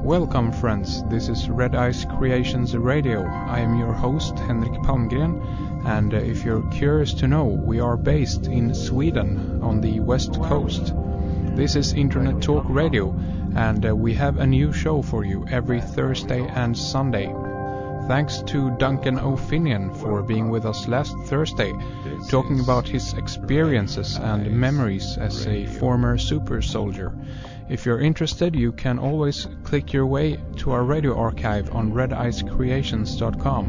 Welcome friends, this is Red Ice Creations Radio. I am your host Henrik Palmgren, and if you're curious to know, we are based in Sweden on the west coast. This is Internet Talk Radio, and we have a new show for you every Thursday and Sunday. Thanks to Duncan O'Finian for being with us last Thursday, talking about his experiences and memories as a former super soldier. If you're interested, you can always click your way to our radio archive on redicecreations.com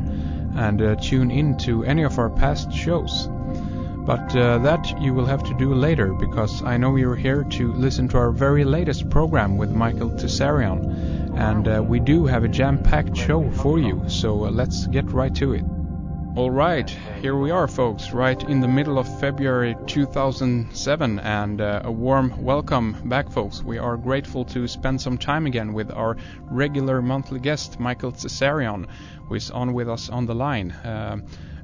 and tune in to any of our past shows. But that you will have to do later, because I know you're here to listen to our very latest program with Michael Tsarion, and we do have a jam-packed show for you, so let's get right to it. All right, here we are, folks, right in the middle of February 2007, and a warm welcome back, folks. We are grateful to spend some time again with our regular monthly guest, Michael Tsarion, who is on with us on the line.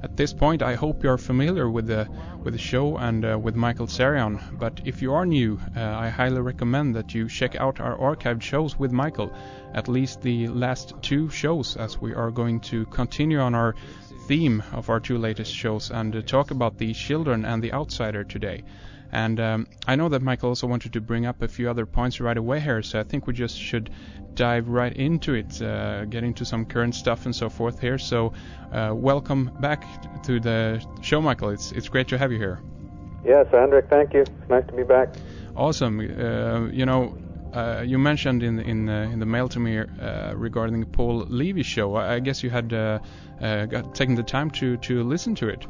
At this point, I hope you're familiar with the show and with Michael Tsarion, but if you are new, I highly recommend that you check out our archived shows with Michael, at least the last two shows, as we are going to continue on our theme of our two latest shows and talk about the children and the outsider today. And I know that Michael also wanted to bring up a few other points right away here, so I think we just should dive right into it, get into some current stuff and so forth here. So welcome back to the show, Michael. It's great to have you here. Yes, Hendrik, thank you. It's nice to be back. Awesome. You mentioned in the mail to me regarding the Paul Levy's show. I guess you had taken the time to listen to it.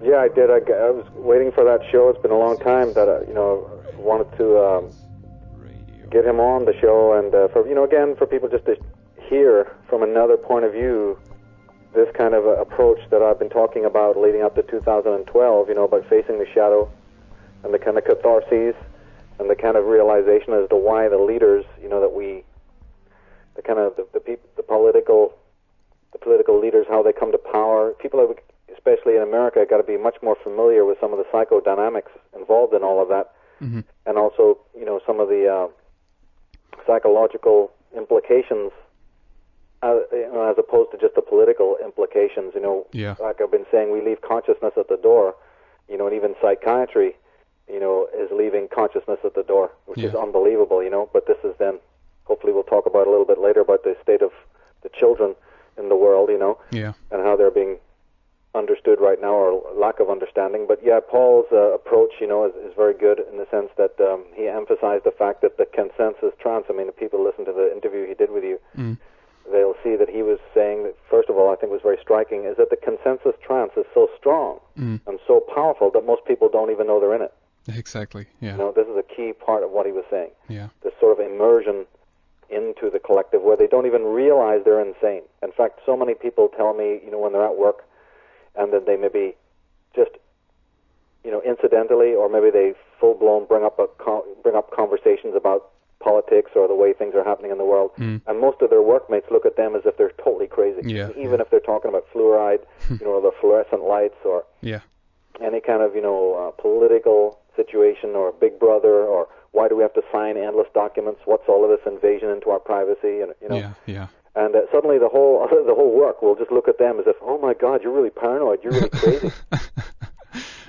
Yeah, I did. I was waiting for that show. It's been a long time that I wanted to get him on the show, and for people just to hear from another point of view this kind of approach that I've been talking about leading up to 2012. About facing the shadow and the kind of catharses and the kind of realization as to why the leaders, the political leaders, how they come to power. People, especially in America, got to be much more familiar with some of the psychodynamics involved in all of that, and also, some of the psychological implications, as opposed to just the political implications. Like I've been saying, we leave consciousness at the door, and even psychiatry, is leaving consciousness at the door, which is unbelievable, But this is then, hopefully we'll talk about a little bit later about the state of the children in the world, and how they're being understood right now, or lack of understanding. But Paul's approach, is very good in the sense that he emphasized the fact that the consensus trance, if people listen to the interview he did with you, they'll see that he was saying that, first of all, I think was very striking, is that the consensus trance is so strong and so powerful that most people don't even know they're in it. Exactly, yeah. This is a key part of what he was saying. Yeah. This sort of immersion into the collective where they don't even realize they're insane. In fact, so many people tell me, when they're at work, and then they maybe just, incidentally, or maybe they full-blown bring up conversations about politics or the way things are happening in the world, and most of their workmates look at them as if they're totally crazy. Even if they're talking about fluoride, or the fluorescent lights, or any kind of, political situation, or Big Brother, or why do we have to sign endless documents? What's all of this invasion into our privacy? And and suddenly the whole work will just look at them as if, oh my God, you're really paranoid, you're really crazy.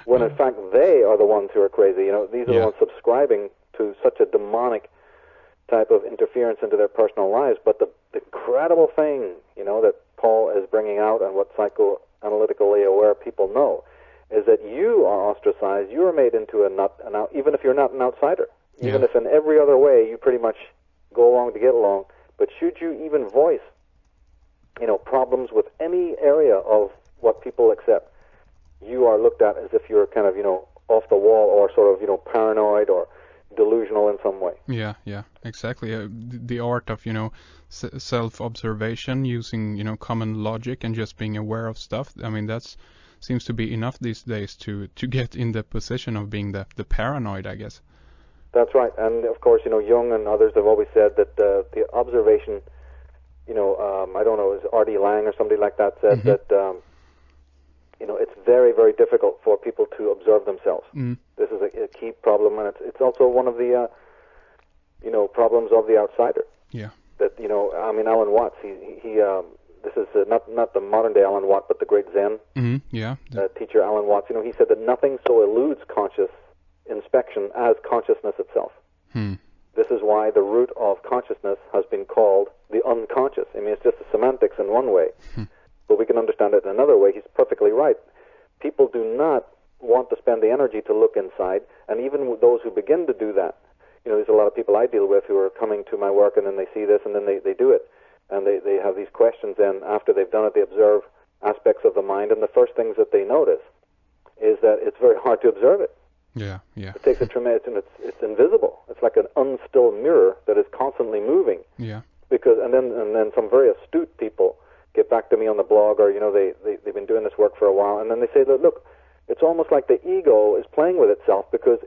When in fact they are the ones who are crazy. These are the ones subscribing to such a demonic type of interference into their personal lives. But the incredible thing, that Paul is bringing out, and what psychoanalytically aware people know, is that you are ostracized. You are made into even if you're not an outsider. Even if in every other way you pretty much go along to get along. But should you even voice, problems with any area of what people accept, you are looked at as if you're kind of, off the wall, or sort of, paranoid or delusional in some way. Yeah, exactly. The art of, self-observation, using, common logic and just being aware of stuff. That's seems to be enough these days to get in the position of being the paranoid, I guess. That's right. And of course, Jung and others have always said that the observation, I don't know, is R.D. Lang or somebody like that said that, it's very, very difficult for people to observe themselves. This is a key problem, and it's also one of the, problems of the outsider. Yeah. that, you know, I mean, Alan Watts, he this is not the modern day Alan Watt, but the great Zen teacher Alan Watts. You know, he said that nothing so eludes conscious inspection as consciousness itself. This is why the root of consciousness has been called the unconscious. I mean, it's just the semantics in one way, but we can understand it in another way. He's perfectly right. People do not want to spend the energy to look inside, and even those who begin to do that, you know, there's a lot of people I deal with who are coming to my work, and then they see this, and then they do it, and they have these questions, and after they've done it, they observe aspects of the mind, and the first things that they notice is that it's very hard to observe it. Yeah. It takes a tremendous, and it's invisible. It's like an unstill mirror that is constantly moving. Yeah. Because and then some very astute people get back to me on the blog, or you know, they've been doing this work for a while, and then they say that, look, it's almost like the ego is playing with itself, because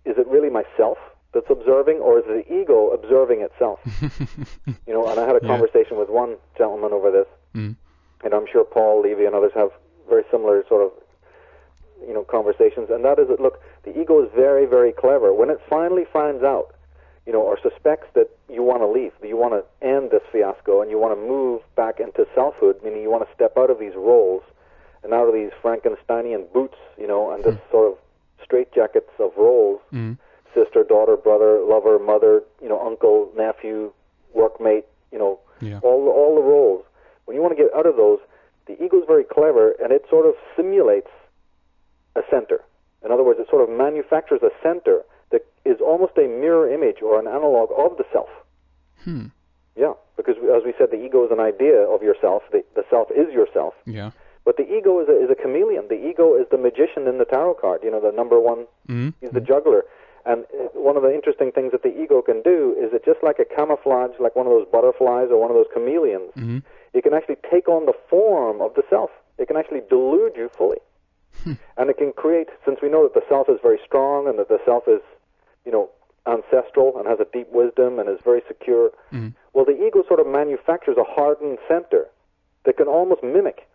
is it really myself that's observing, or is the ego observing itself? You know, and I had a conversation with one gentleman over this, and I'm sure Paul, Levy, and others have very similar sort of, you know, conversations, and that is that, look, the ego is very, very clever. When it finally finds out, you know, or suspects that you want to leave, that you want to end this fiasco, and you want to move back into selfhood, meaning you want to step out of these roles and out of these Frankensteinian boots, you know, and this sort of straitjackets of roles, sister, daughter, brother, lover, mother, you know, uncle, nephew, workmate, you know, all the roles. When you want to get out of those, the ego is very clever, and it sort of simulates a center. In other words, it sort of manufactures a center that is almost a mirror image or an analog of the self. Yeah, because as we said, the ego is an idea of yourself. The self is yourself. Yeah. But the ego is a chameleon. The ego is the magician in the tarot card. You know, the number one. He's the juggler. And one of the interesting things that the ego can do is it just like a camouflage, like one of those butterflies or one of those chameleons. It can actually take on the form of the self. It can actually delude you fully. And it can create, since we know that the self is very strong and that the self is, you know, ancestral and has a deep wisdom and is very secure, well, the ego sort of manufactures a hardened center that can almost mimic.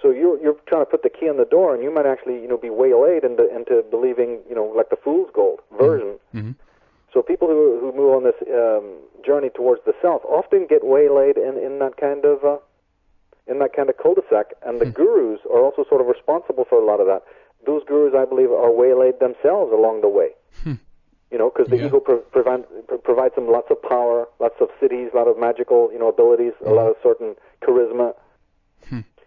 So you're trying to put the key in the door, and you might actually, you know, be waylaid into believing, you know, like the fool's gold version. So people who move on this journey towards the self often get waylaid in that kind of cul-de-sac, and the gurus are also sort of responsible for a lot of that. Those gurus, I believe, are waylaid themselves along the way. You know, because the ego provides them lots of power, lots of cities, a lot of magical, you know, abilities, a lot of certain charisma.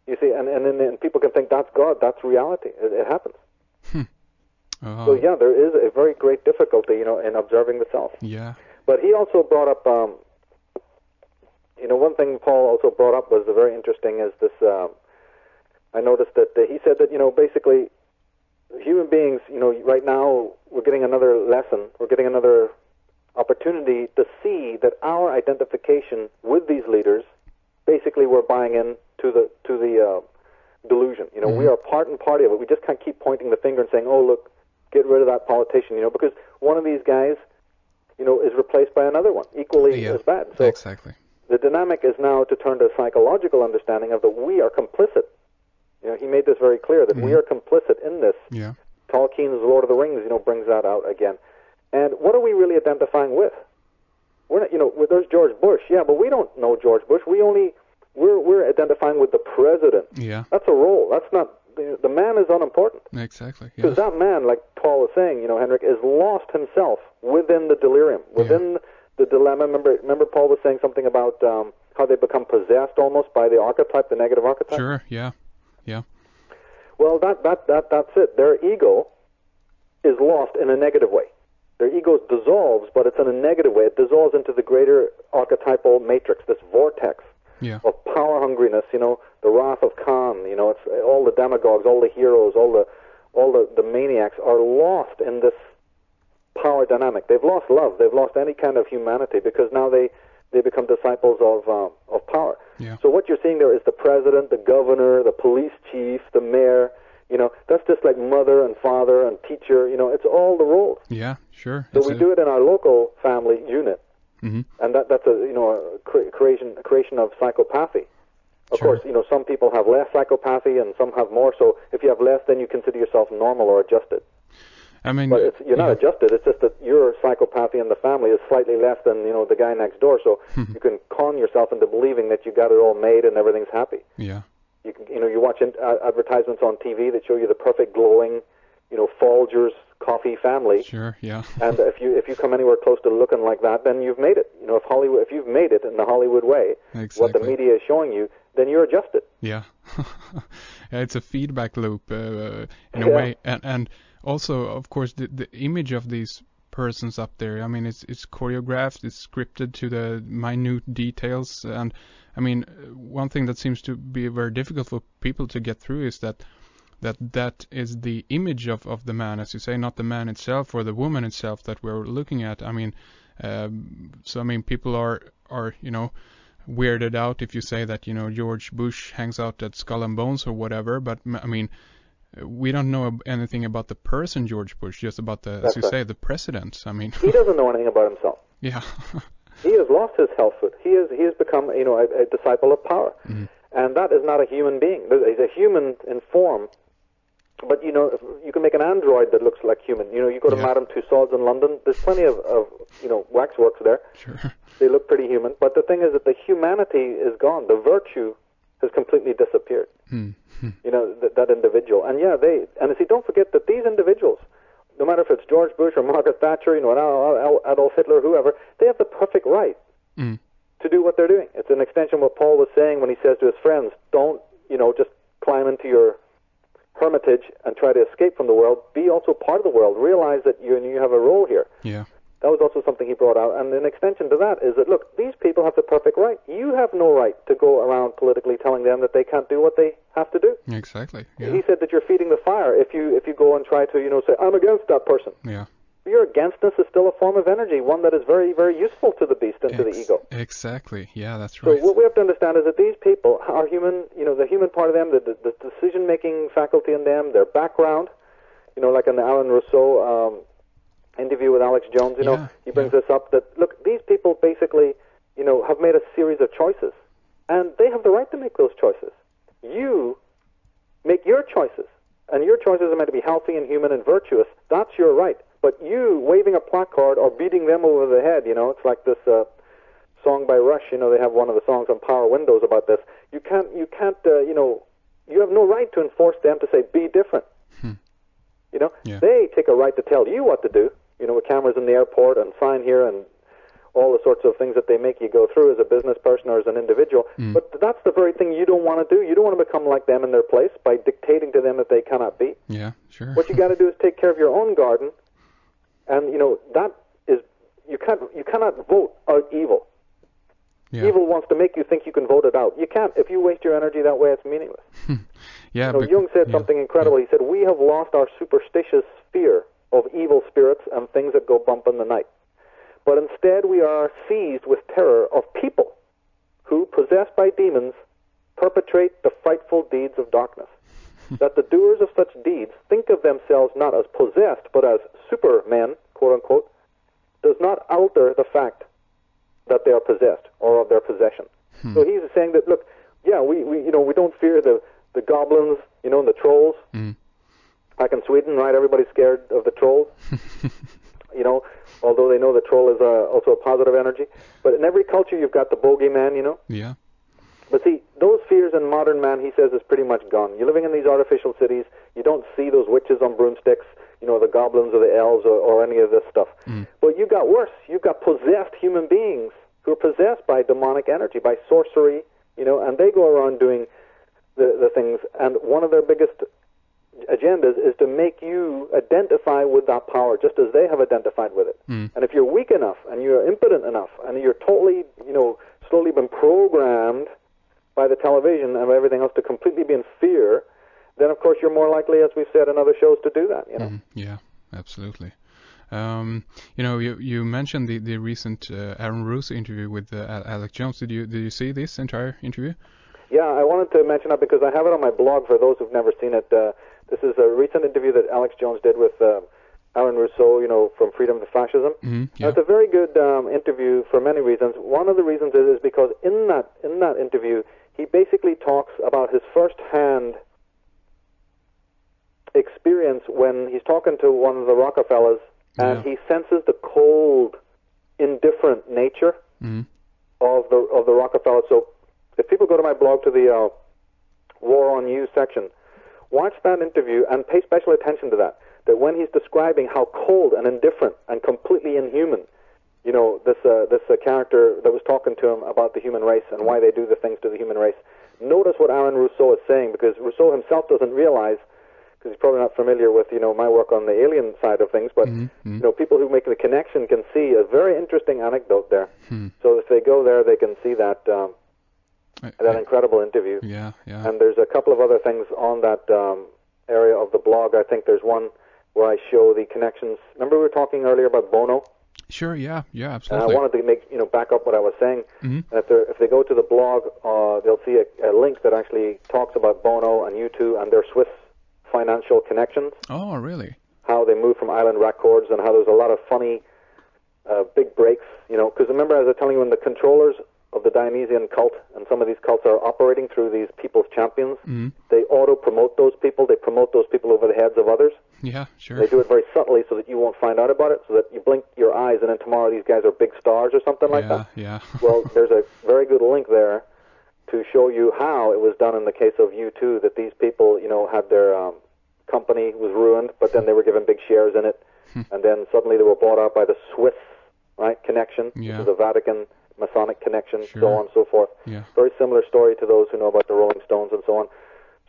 You see, and then people can think that's God, that's reality. It happens. So yeah, there is a very great difficulty, you know, in observing the self. Yeah. But he also brought up, you know, one thing Paul also brought up was very interesting is this. I noticed that he said that, you know, basically human beings, you know, right now we're getting another lesson, we're getting another opportunity to see that our identification with these leaders, basically we're buying in to the delusion. You know, we are part and party of it. We just can't keep pointing the finger and saying, oh, look, get rid of that politician, you know, because one of these guys, you know, is replaced by another one, equally as bad. So exactly. The dynamic is now to turn to a psychological understanding of that we are complicit. You know, he made this very clear, that we are complicit in this. Yeah. Tolkien's Lord of the Rings, you know, brings that out again. And what are we really identifying with? We're not, you know, there's George Bush, yeah, but we don't know George Bush. We're identifying with the president. Yeah. That's a role. That's not, the man is unimportant. Exactly. Because that man, like Paul was saying, you know, Henrik, is lost himself within the delirium, within the dilemma. Remember Paul was saying something about how they become possessed almost by the archetype, the negative archetype? Sure, yeah. Well, that's it. Their ego is lost in a negative way. Their ego dissolves, but it's in a negative way. It dissolves into the greater archetypal matrix, this vortex of power hungriness, you know, the wrath of Khan, you know, it's all the demagogues, all the heroes, all the maniacs are lost in this power dynamic. They've lost love. They've lost any kind of humanity, because now they become disciples of power. Yeah. So what you're seeing there is the president, the governor, the police chief, the mayor. You know, that's just like mother and father and teacher. You know, it's all the roles. Yeah, sure. So we do it in our local family unit, and that's a creation of psychopathy. Of course, you know, some people have less psychopathy and some have more. So if you have less, then you consider yourself normal or adjusted. I mean, but you're not adjusted. It's just that your psychopathy in the family is slightly less than the guy next door. So you can con yourself into believing that you got it all made and everything's happy. Yeah. You watch advertisements on TV that show you the perfect glowing, Folgers coffee family. Sure. Yeah. And if you come anywhere close to looking like that, then you've made it. If you've made it in the Hollywood way, exactly. what the media is showing you, then you're adjusted. Yeah. It's a feedback loop in a way, and also, of course, the image of these persons up there. I mean, it's choreographed, it's scripted to the minute details, and I mean, one thing that seems to be very difficult for people to get through is that is the image of the man, as you say, not the man itself or the woman itself that we're looking at. I mean, so I mean, people are weirded out if you say that George Bush hangs out at Skull and Bones or whatever, but I mean, we don't know anything about the person George Bush, just about say, the president. I mean, he doesn't know anything about himself. Yeah. He has lost his health foot. He has become a disciple of power, and that is not a human being. He's a human in form. But, you can make an android that looks like human. You go to Madame Tussauds in London, there's plenty of waxworks there. Sure. They look pretty human. But the thing is that the humanity is gone. The virtue has completely disappeared. That individual. And don't forget that these individuals, no matter if it's George Bush or Margaret Thatcher, Adolf Hitler, whoever, they have the perfect right to do what they're doing. It's an extension of what Paul was saying when he says to his friends, don't, just climb into your hermitage and try to escape from the world. Be also part of the world. Realize that you have a role here. Yeah. That was also something he brought out. And an extension to that is that, look, these people have the perfect right. You have no right to go around politically telling them that they can't do what they have to do. Exactly. Yeah. He said that you're feeding the fire if you go and try to, say, I'm against that person. Yeah. Your againstness is still a form of energy, one that is very, very useful to the beast and to the ego. Exactly. Yeah, that's right. So what we have to understand is that these people are human, the human part of them, the decision-making faculty in them, their background, like in the Alan Rousseau interview with Alex Jones, he brings this up, that, look, these people basically, have made a series of choices, and they have the right to make those choices. You make your choices, and your choices are meant to be healthy and human and virtuous. That's your right. But you waving a placard or beating them over the head, it's like this song by Rush. They have one of the songs on Power Windows about this. You can't. You have no right to enforce them to say be different. They take a right to tell you what to do. With cameras in the airport and sign here and all the sorts of things that they make you go through as a business person or as an individual. But that's the very thing you don't want to do. You don't want to become like them in their place by dictating to them that they cannot be. Yeah, sure. What you got to do is take care of your own garden. And that is, you cannot vote out evil. Yeah. Evil wants to make you think you can vote it out. You can't. If you waste your energy that way, it's meaningless. Jung said something incredible. He said, "We have lost our superstitious fear of evil spirits and things that go bump in the night. But instead we are seized with terror of people who, possessed by demons, perpetrate the frightful deeds of darkness. That the doers of such deeds think of themselves not as possessed, but as supermen, quote-unquote, does not alter the fact that they are possessed or of their possession." So he's saying that, look, we don't fear the goblins, and the trolls. Like in Sweden, right, everybody's scared of the trolls, although they know the troll is also a positive energy. But in every culture, you've got the bogeyman, Yeah. But see, those fears in modern man, he says, is pretty much gone. You're living in these artificial cities. You don't see those witches on broomsticks, the goblins or the elves or any of this stuff. But you got worse. You've got possessed human beings who are possessed by demonic energy, by sorcery, and they go around doing the things. And one of their biggest agendas is to make you identify with that power, just as they have identified with it. And if you're weak enough and you're impotent enough and you're totally, slowly been programmed by the television and everything else to completely be in fear, then of course you're more likely, as we've said in other shows, to do that. Yeah, absolutely. You mentioned the recent Aaron Russo interview with Alex Jones. Did you see this entire interview? Yeah, I wanted to mention that because I have it on my blog for those who've never seen it. This is a recent interview that Alex Jones did with Aaron Russo, from Freedom to Fascism. Yeah. It's a very good interview for many reasons. One of the reasons is because in that interview, he basically talks about his first-hand experience when he's talking to one of the Rockefellers, and he senses the cold, indifferent nature of the Rockefeller. So if people go to my blog to the War on You section, watch that interview and pay special attention to that when he's describing how cold and indifferent and completely inhuman, this character that was talking to him about the human race and why they do the things to the human race. Notice what Aaron Rousseau is saying, because Rousseau himself doesn't realize, because he's probably not familiar with, my work on the alien side of things, but, people who make the connection can see a very interesting anecdote there. So if they go there, they can see that incredible interview. Yeah. And there's a couple of other things on that area of the blog. I think there's one where I show the connections. Remember we were talking earlier about Bono? Sure, yeah, absolutely. And I wanted to make, back up what I was saying. And if they go to the blog, they'll see a link that actually talks about Bono and U2 and their Swiss financial connections. Oh, really? How they moved from Island Records and how there's a lot of funny big breaks, because remember, as I was telling you, when the controllers of the Dionysian cult, and some of these cults are operating through these people's champions, they auto-promote those people. They promote those people over the heads of others. Yeah, sure. They do it very subtly so that you won't find out about it, so that you blink your eyes and then tomorrow these guys are big stars or something like that. Yeah. Well, there's a very good link there to show you how it was done in the case of U2, that these people, had their company was ruined, but then they were given big shares in it, and then suddenly they were bought out by the Swiss, connection, which is the Vatican Masonic connection, so on and so forth. Yeah. Very similar story to those who know about the Rolling Stones and so on.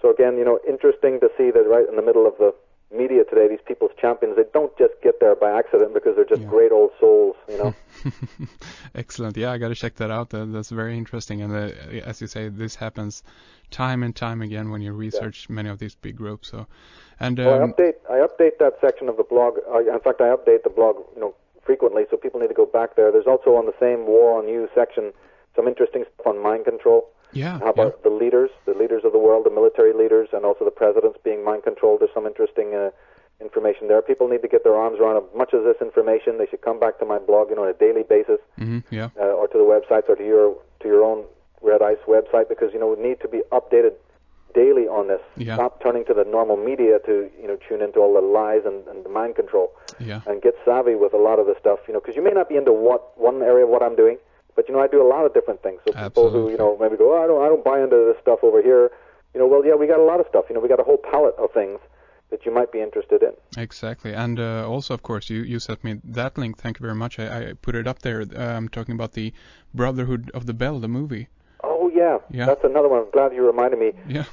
So again, interesting to see that right in the middle of the media today, these people's champions, they don't just get there by accident because they're just great old souls, Excellent. Yeah, I got to check that out. That's very interesting. And as you say, this happens time and time again when you research many of these big groups. So, and I update that section of the blog. In fact, I update the blog, frequently, so people need to go back there. There's also on the same War on You section some interesting stuff on mind control. Yeah. How about the leaders of the world, the military leaders, and also the presidents being mind controlled. There's some interesting information there. People need to get their arms around much of this information. They should come back to my blog, on a daily basis, or to the websites, or to your own Red Ice website, because we need to be updated daily on this. Stop turning to the normal media to tune into all the lies and the mind control, and get savvy with a lot of the stuff. Because you may not be into one area of what I'm doing, but I do a lot of different things. So people who maybe go, I don't buy into this stuff over here. We got a lot of stuff. We got a whole palette of things that you might be interested in. Exactly. And also, of course, you sent me that link. Thank you very much. I put it up there. I'm talking about the Brotherhood of the Bell, the movie. Oh, yeah. That's another one. I'm glad you reminded me. Yeah.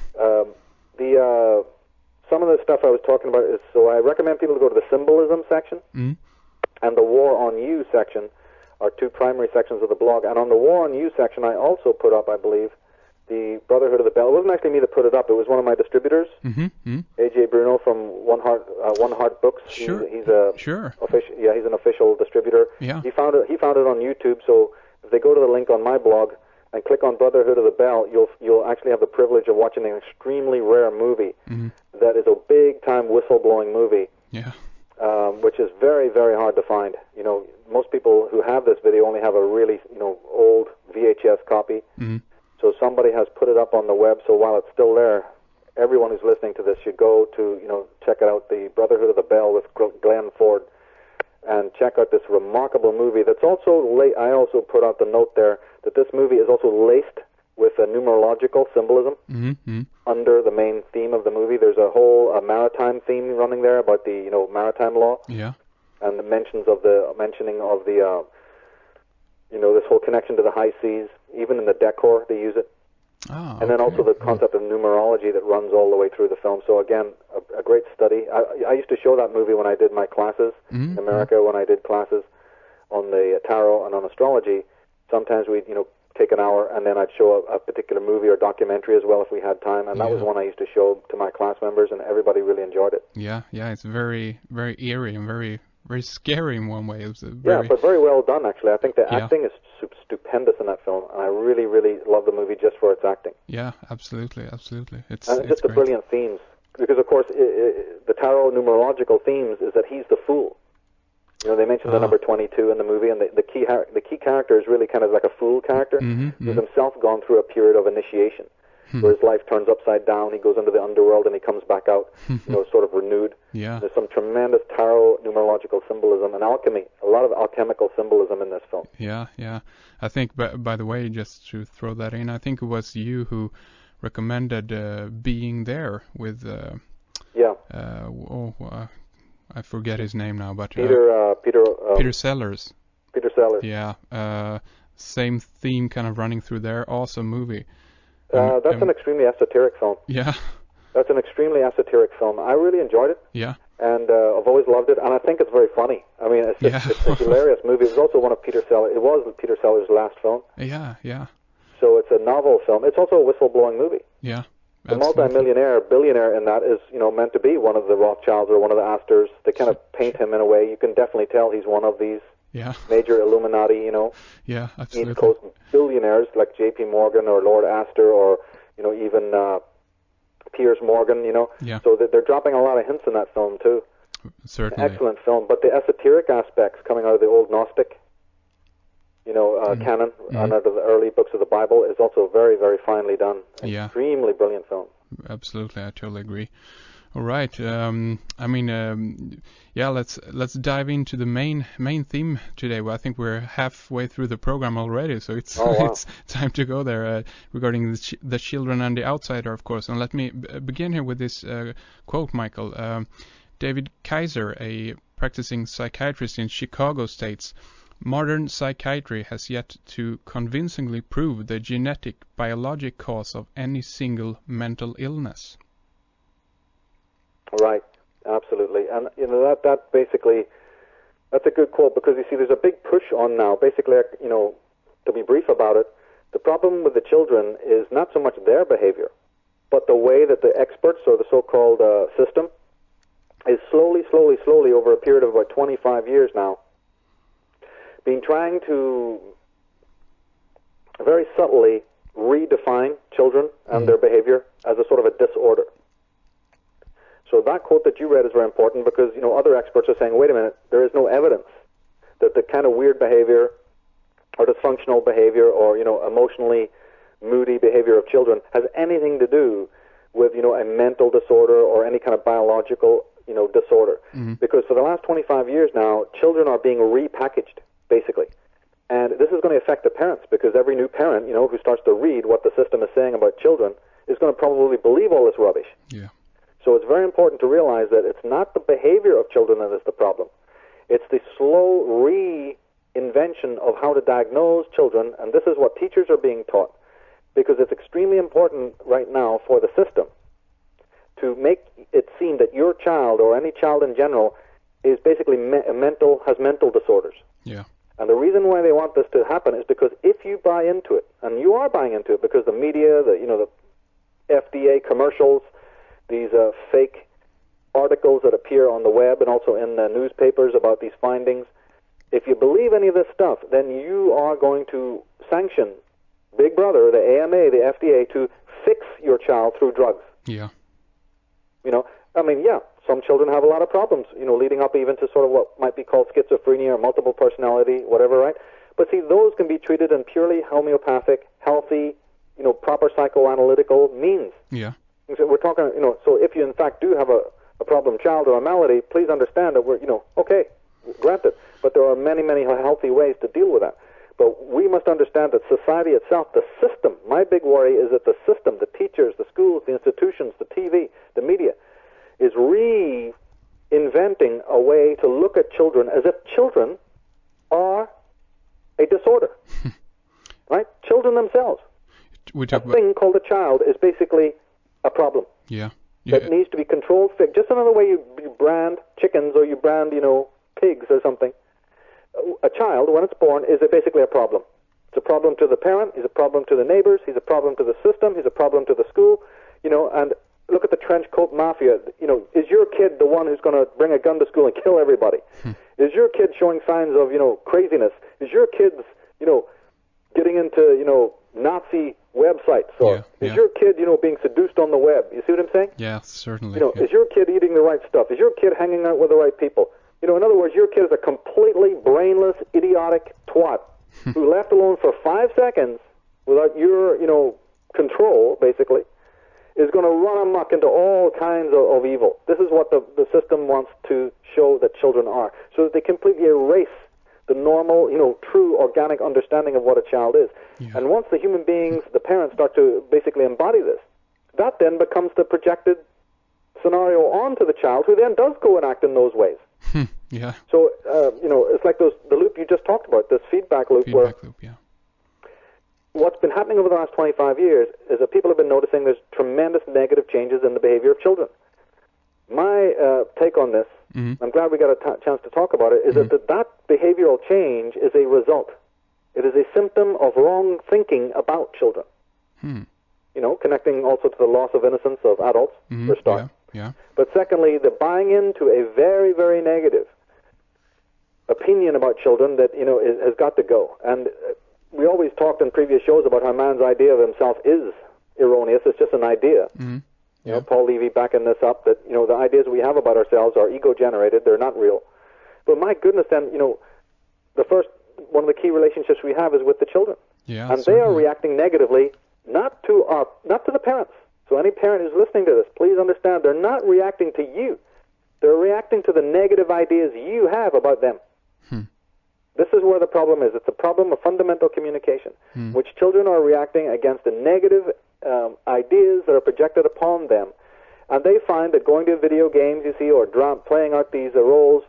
Some of the stuff I was talking about is, so I recommend people to go to the symbolism section and the War on You section are two primary sections of the blog. And on the War on You section, I also put up, I believe, the Brotherhood of the Bell. It wasn't actually me that put it up. It was one of my distributors, AJ Bruno from One Heart Books. Sure. He's an official distributor. Yeah. He found it on YouTube. So if they go to the link on my blog and click on Brotherhood of the Bell, you'll actually have the privilege of watching an extremely rare movie that is a big-time whistleblowing movie, which is very, very hard to find. Most people who have this video only have a really, old VHS copy. So somebody has put it up on the web, so while it's still there, everyone who's listening to this should go to, check it out, the Brotherhood of the Bell with Glenn Ford, and check out this remarkable movie that's also I also put out the note there that this movie is also laced with a numerological symbolism under the main theme of the movie. There's a whole maritime theme running there about the maritime law, and the mentioning of the this whole connection to the high seas. Even in the decor they use it. And then also the concept of numerology that runs all the way through the film. So again, a great study. I used to show that movie when I did my classes in America, when I did classes on the tarot and on astrology. Sometimes we'd, take an hour, and then I'd show a particular movie or documentary as well if we had time. And that was one I used to show to my class members, and everybody really enjoyed it. Yeah, it's very, very eerie and very, very scary in one way. It was but very well done, actually. I think the acting is stupendous in that film, and I really, really love the movie just for its acting. Yeah, absolutely. It's just the brilliant themes, because of course the tarot numerological themes is that he's the fool. They mention the number 22 in the movie, and the key character is really kind of like a fool character who's himself gone through a period of initiation. where his life turns upside down. He goes into the underworld and he comes back out, sort of renewed. Yeah. There's some tremendous tarot numerological symbolism and alchemy, a lot of alchemical symbolism in this film. Yeah. I think, by the way, just to throw that in, I think it was you who recommended being there with. I forget his name now, but Peter Sellers. Peter Sellers. Yeah. Same theme kind of running through there. Awesome movie. That's an extremely esoteric film. Yeah. That's an extremely esoteric film. I really enjoyed it. Yeah. And I've always loved it, and I think it's very funny. I mean, it's a hilarious movie. It was also one of Peter Sellers. It was Peter Sellers' last film. Yeah. So it's a novel film. It's also a whistleblowing movie. Yeah. The multi-millionaire, billionaire in that is, meant to be one of the Rothschilds or one of the Astors. They kind of paint him in a way. You can definitely tell he's one of these major Illuminati, Yeah, absolutely. East Coast billionaires like J.P. Morgan or Lord Astor or, even Piers Morgan, Yeah. So they're dropping a lot of hints in that film, too. Certainly. Excellent film. But the esoteric aspects coming out of the old Gnostic, canon and out of the early books of the Bible is also very, very finely done. Yeah. Extremely brilliant film. Absolutely, I totally agree. All right. Let's dive into the main theme today. Well, I think we're halfway through the program already, so it's it's time to go there regarding the children and the outsider, of course. And let me begin here with this quote, Michael. David Kaiser, a practicing psychiatrist in Chicago, states, "Modern psychiatry has yet to convincingly prove the genetic, biologic cause of any single mental illness." Right, absolutely. And, that basically, that's a good quote because, you see, there's a big push on now. Basically, to be brief about it, the problem with the children is not so much their behavior, but the way that the experts or the so-called system is slowly over a period of about 25 years now, been trying to very subtly redefine children and their behavior as a sort of a disorder. So that quote that you read is very important because, other experts are saying, wait a minute, there is no evidence that the kind of weird behavior or dysfunctional behavior or, emotionally moody behavior of children has anything to do with, a mental disorder or any kind of biological, disorder. Because for the last 25 years now, children are being repackaged, basically. And this is going to affect the parents because every new parent, who starts to read what the system is saying about children is going to probably believe all this rubbish. Yeah. So it's very important to realize that it's not the behavior of children that is the problem. It's the slow reinvention of how to diagnose children, and this is what teachers are being taught, because it's extremely important right now for the system to make it seem that your child or any child in general is basically has mental disorders. Yeah. And the reason why they want this to happen is because if you buy into it, and you are buying into it because the media, the FDA commercials, these fake articles that appear on the web and also in the newspapers about these findings, if you believe any of this stuff, then you are going to sanction Big Brother, the AMA, the FDA, to fix your child through drugs. Yeah. Some children have a lot of problems, leading up even to sort of what might be called schizophrenia or multiple personality, whatever, right? But see, those can be treated in purely homeopathic, healthy, proper psychoanalytical means. Yeah. So we're talking, so if you in fact do have a problem child or a malady, please understand that we're, okay, granted. But there are many, many healthy ways to deal with that. But we must understand that society itself, the system, my big worry is that the system, the teachers, the schools, the institutions, the TV, the media, is reinventing a way to look at children as if children are a disorder. Right? Children themselves. A thing called a child is basically a problem. Yeah. That needs to be controlled. Just another way you brand chickens or you brand, pigs or something. A child, when it's born, is basically a problem. It's a problem to the parent. He's a problem to the neighbors. He's a problem to the system. He's a problem to the school. And look at the trench coat mafia. Is your kid the one who's going to bring a gun to school and kill everybody? Is your kid showing signs of, craziness? Is your kid, getting into, Nazi websites? Or is your kid, being seduced on the web? You see what I'm saying? Yeah, certainly. Is your kid eating the right stuff? Is your kid hanging out with the right people? In other words, your kid is a completely brainless, idiotic twat who left alone for 5 seconds without your, control, basically, is going to run amok into all kinds of evil. This is what the system wants to show that children are, so that they completely erase the normal, true organic understanding of what a child is. Yeah. And once the human beings, the parents, start to basically embody this, that then becomes the projected scenario onto the child, who then does go and act in those ways. Yeah. So, it's like the loop you just talked about, this feedback loop. Yeah. What's been happening over the last 25 years is that people have been noticing there's tremendous negative changes in the behavior of children. My take on this, I'm glad we got a chance to talk about it, is that behavioral change is a result. It is a symptom of wrong thinking about children. Connecting also to the loss of innocence of adults, for a start. Yeah. But secondly, the buying into a very, very negative opinion about children that, has got to go. And we always talked in previous shows about how man's idea of himself is erroneous. It's just an idea. Paul Levy backing this up, that, the ideas we have about ourselves are ego-generated. They're not real. But my goodness, then, one of the key relationships we have is with the children. Yeah, and they are reacting negatively, not to the parents. So any parent who's listening to this, please understand, they're not reacting to you. They're reacting to the negative ideas you have about them. This is where the problem is. It's a problem of fundamental communication, which children are reacting against the negative ideas that are projected upon them. And they find that going to video games, or playing out these roles,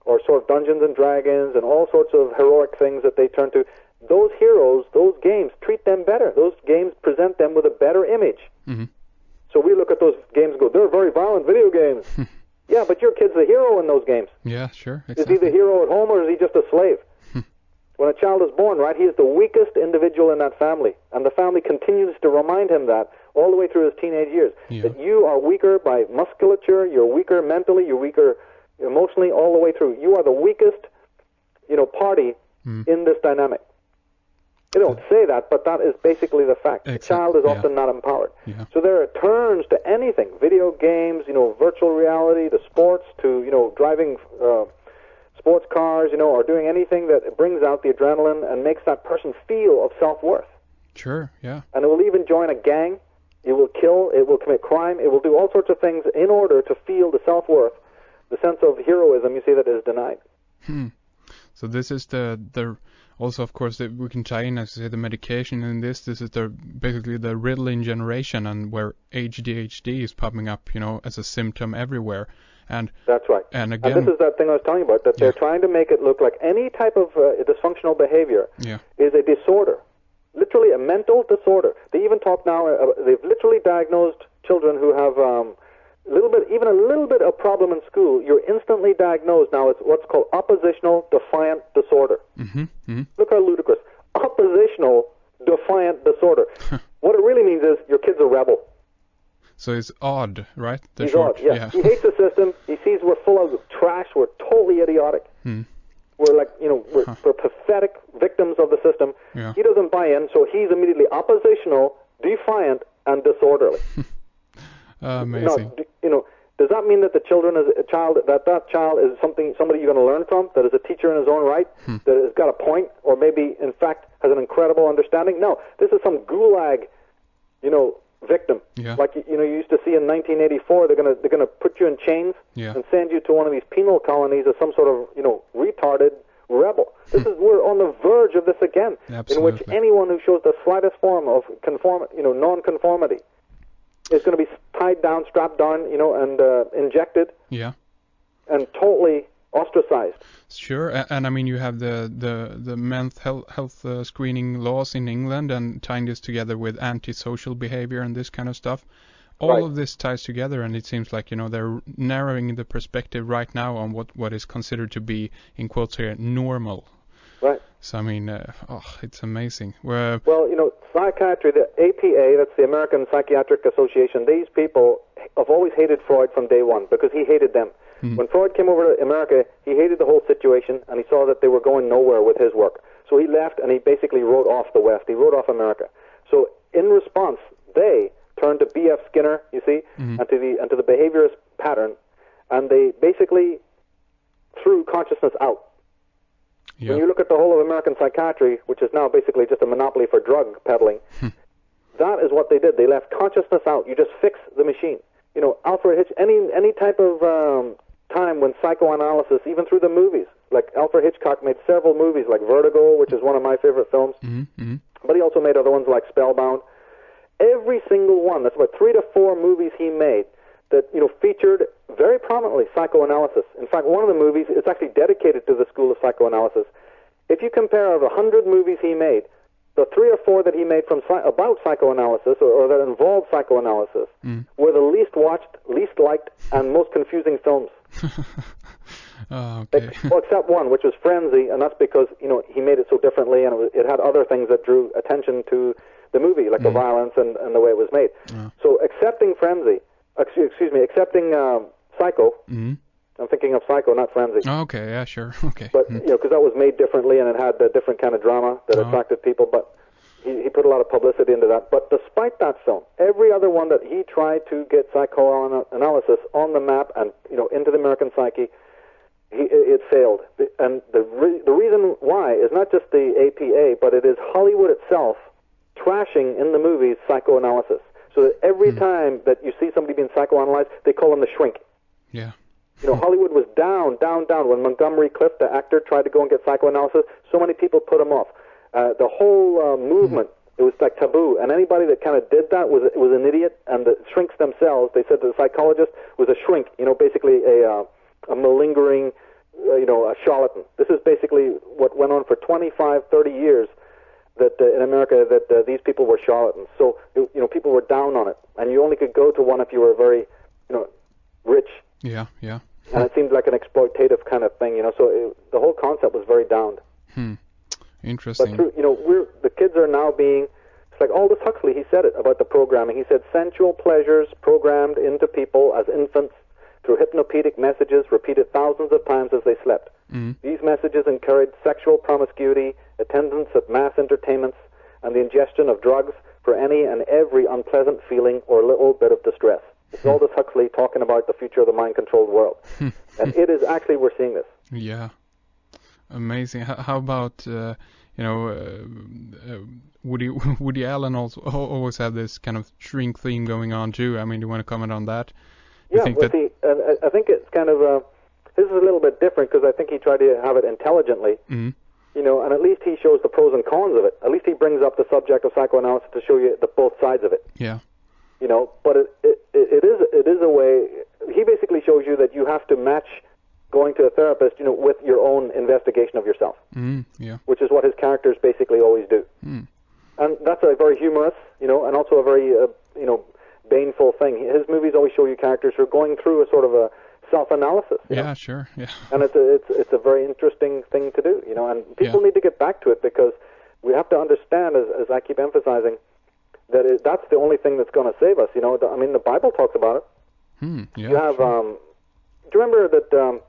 or sort of Dungeons and Dragons and all sorts of heroic things that they turn to, those heroes, those games treat them better. Those games present them with a better image. So we look at those games and go, they're very violent video games. Yeah, but your kid's the hero in those games. Yeah, sure. Exactly. Is he the hero at home, or is he just a slave? When a child is born, right, he is the weakest individual in that family. And the family continues to remind him that all the way through his teenage years. Yeah. That you are weaker by musculature, you're weaker mentally, you're weaker emotionally, all the way through. You are the weakest, party in this dynamic. They don't say that, but that is basically the fact. The child is often not empowered. Yeah. So there are turns to anything, video games, virtual reality, to sports, to, driving sports cars, or doing anything that brings out the adrenaline and makes that person feel of self-worth. Sure, yeah. And it will even join a gang. It will kill, it will commit crime, it will do all sorts of things in order to feel the self-worth, the sense of heroism, that is denied. So this is the also, of course, we can tie in, as you say, the medication in this. This is basically the Ritalin generation, and where ADHD is popping up, as a symptom everywhere. And that's right. And again, and this is that thing I was telling you about, that they're trying to make it look like any type of dysfunctional behavior is a disorder, literally a mental disorder. They even talk now, they've literally diagnosed children who have even a little bit of problem in school. You're instantly diagnosed now as what's called oppositional defiant disorder. Look how ludicrous. Oppositional defiant disorder. What it really means is your kid's a rebel. So it's odd, right? He's odd, yeah. He hates the system. He sees we're full of trash. We're totally idiotic. We're like, we're pathetic victims of the system. Yeah. He doesn't buy in, so he's immediately oppositional, defiant, and disorderly. Amazing. Now, does that mean that the child is somebody you're going to learn from, that is a teacher in his own right, that has got a point, or maybe, in fact, has an incredible understanding? No, this is some gulag, victim. Yeah. Like you used to see in 1984, they're gonna put you in chains and send you to one of these penal colonies as some sort of retarded rebel. We're on the verge of this again, in which anyone who shows the slightest form of non-conformity is going to be tied down, strapped down, and injected, and totally ostracized. Sure, and I mean, you have the mental health screening laws in England, and tying this together with antisocial behavior and this kind of stuff. All of this ties together, and it seems like, they're narrowing the perspective right now on what is considered to be, in quotes here, normal. Right. So, I mean, it's amazing. Well, psychiatry, the APA, that's the American Psychiatric Association, these people have always hated Freud from day one because he hated them. When Freud came over to America, he hated the whole situation, and he saw that they were going nowhere with his work. So he left, and he basically wrote off the West. He wrote off America. So in response, they turned to B.F. Skinner, you see, and to the behaviorist pattern, and they basically threw consciousness out. When you look at the whole of American psychiatry, which is now basically just a monopoly for drug peddling, that is what they did. They left consciousness out. You just fix the machine. You know, Alfred Hitchcock, any type of time when psychoanalysis, even through the movies, like Alfred Hitchcock made several movies like Vertigo, which is one of my favorite films, but he also made other ones like Spellbound. Every single one, that's about 3 to 4 movies he made that, you know, featured very prominently psychoanalysis. In fact, one of the movies, it's actually dedicated to the school of psychoanalysis. If you compare the 100 movies he made, the 3 or 4 that he made about psychoanalysis or that involved psychoanalysis were the least watched, least liked, and most confusing films. Okay. Except one, which was Frenzy, and that's because, you know, he made it so differently, and it had other things that drew attention to the movie, like the violence and the way it was made. So accepting Frenzy, accepting Psycho. I'm thinking of Psycho, not Frenzy. Oh, okay, yeah, sure, okay. But, you know, because that was made differently and it had a different kind of drama that attracted people, but he put a lot of publicity into that. But despite that film, every other one that he tried to get psychoanalysis on the map and, you know, into the American psyche, it failed. And the reason why is not just the APA, but it is Hollywood itself trashing in the movies psychoanalysis. So that every time that you see somebody being psychoanalyzed, they call him the shrink. Yeah. You know, Hollywood was down. When Montgomery Clift, the actor, tried to go and get psychoanalysis, so many people put him off. The whole movement, it was like taboo, and anybody that kind of did that was an idiot, and the shrinks themselves, they said the psychologist was a shrink, you know, basically a malingering, you know, a charlatan. This is basically what went on for 25, 30 years, that in America, that these people were charlatans. So, you know, people were down on it, and you only could go to one if you were very, you know, rich. Yeah. And it seemed like an exploitative kind of thing, you know, so the whole concept was very downed. Interesting. But through, you know, the kids are now being, it's like Aldous Huxley, he said it about the programming. He said sensual pleasures programmed into people as infants through hypnopedic messages repeated thousands of times as they slept. These messages encouraged sexual promiscuity, attendance at mass entertainments, and the ingestion of drugs for any and every unpleasant feeling or little bit of distress. It's Aldous Huxley talking about the future of the mind-controlled world. And it is actually, we're seeing this. Yeah. Amazing. How about, you know, Woody Allen also always had this kind of shrink theme going on too. I mean, do you want to comment on that? Yeah, I think it's kind of, this is a little bit different because I think he tried to have it intelligently. You know, and at least he shows the pros and cons of it. At least he brings up the subject of psychoanalysis to show you the both sides of it. Yeah. You know, but it is a way. He basically shows you that you have to match going to a therapist, you know, with your own investigation of yourself. Yeah. Which is what his characters basically always do. And that's a very humorous, you know, and also a very, you know, baneful thing. His movies always show you characters who are going through a sort of a self-analysis. Yeah, know? Sure. Yeah. And it's a very interesting thing to do, you know, and people need to get back to it because we have to understand, as I keep emphasizing, that that's the only thing that's going to save us. You know, I mean, the Bible talks about it. You have, do you remember that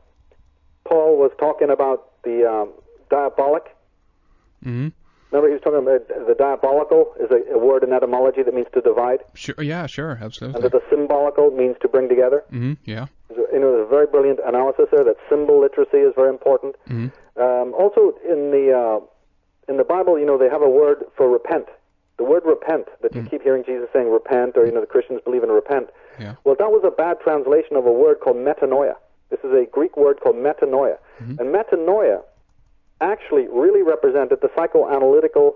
Paul was talking about the diabolic? Remember he was talking about the diabolical is a word in etymology that means to divide? Sure. Yeah, sure, absolutely. And that the symbolical means to bring together? Yeah. You know, there's a very brilliant analysis there that symbol literacy is very important. Also, in the Bible, you know, they have a word for repent. The word repent, that you keep hearing Jesus saying repent, or, you know, the Christians believe in repent. Yeah. Well, that was a bad translation of a word called metanoia. This is a Greek word called metanoia. And metanoia actually really represented the psychoanalytical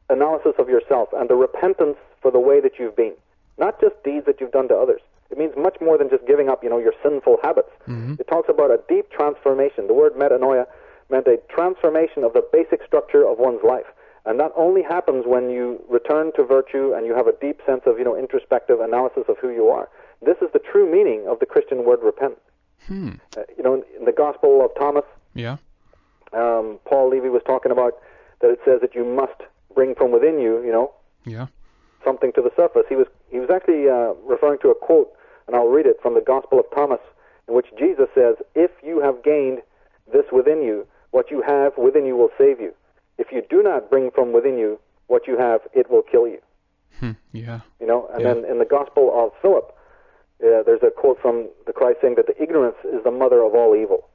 analysis of yourself and the repentance for the way that you've been. Not just deeds that you've done to others. It means much more than just giving up, you know, your sinful habits. It talks about a deep transformation. The word metanoia meant a transformation of the basic structure of one's life. And that only happens when you return to virtue and you have a deep sense of, you know, introspective analysis of who you are. This is the true meaning of the Christian word repent. You know, in the Gospel of Thomas, Paul Levy was talking about that it says that you must bring from within you, you know, something to the surface. He was actually referring to a quote, and I'll read it from the Gospel of Thomas, in which Jesus says, "If you have gained this within you, what you have within you will save you. If you do not bring from within you what you have, it will kill you." You know, and then in the Gospel of Philip, there's a quote from the Christ saying that the ignorance is the mother of all evil.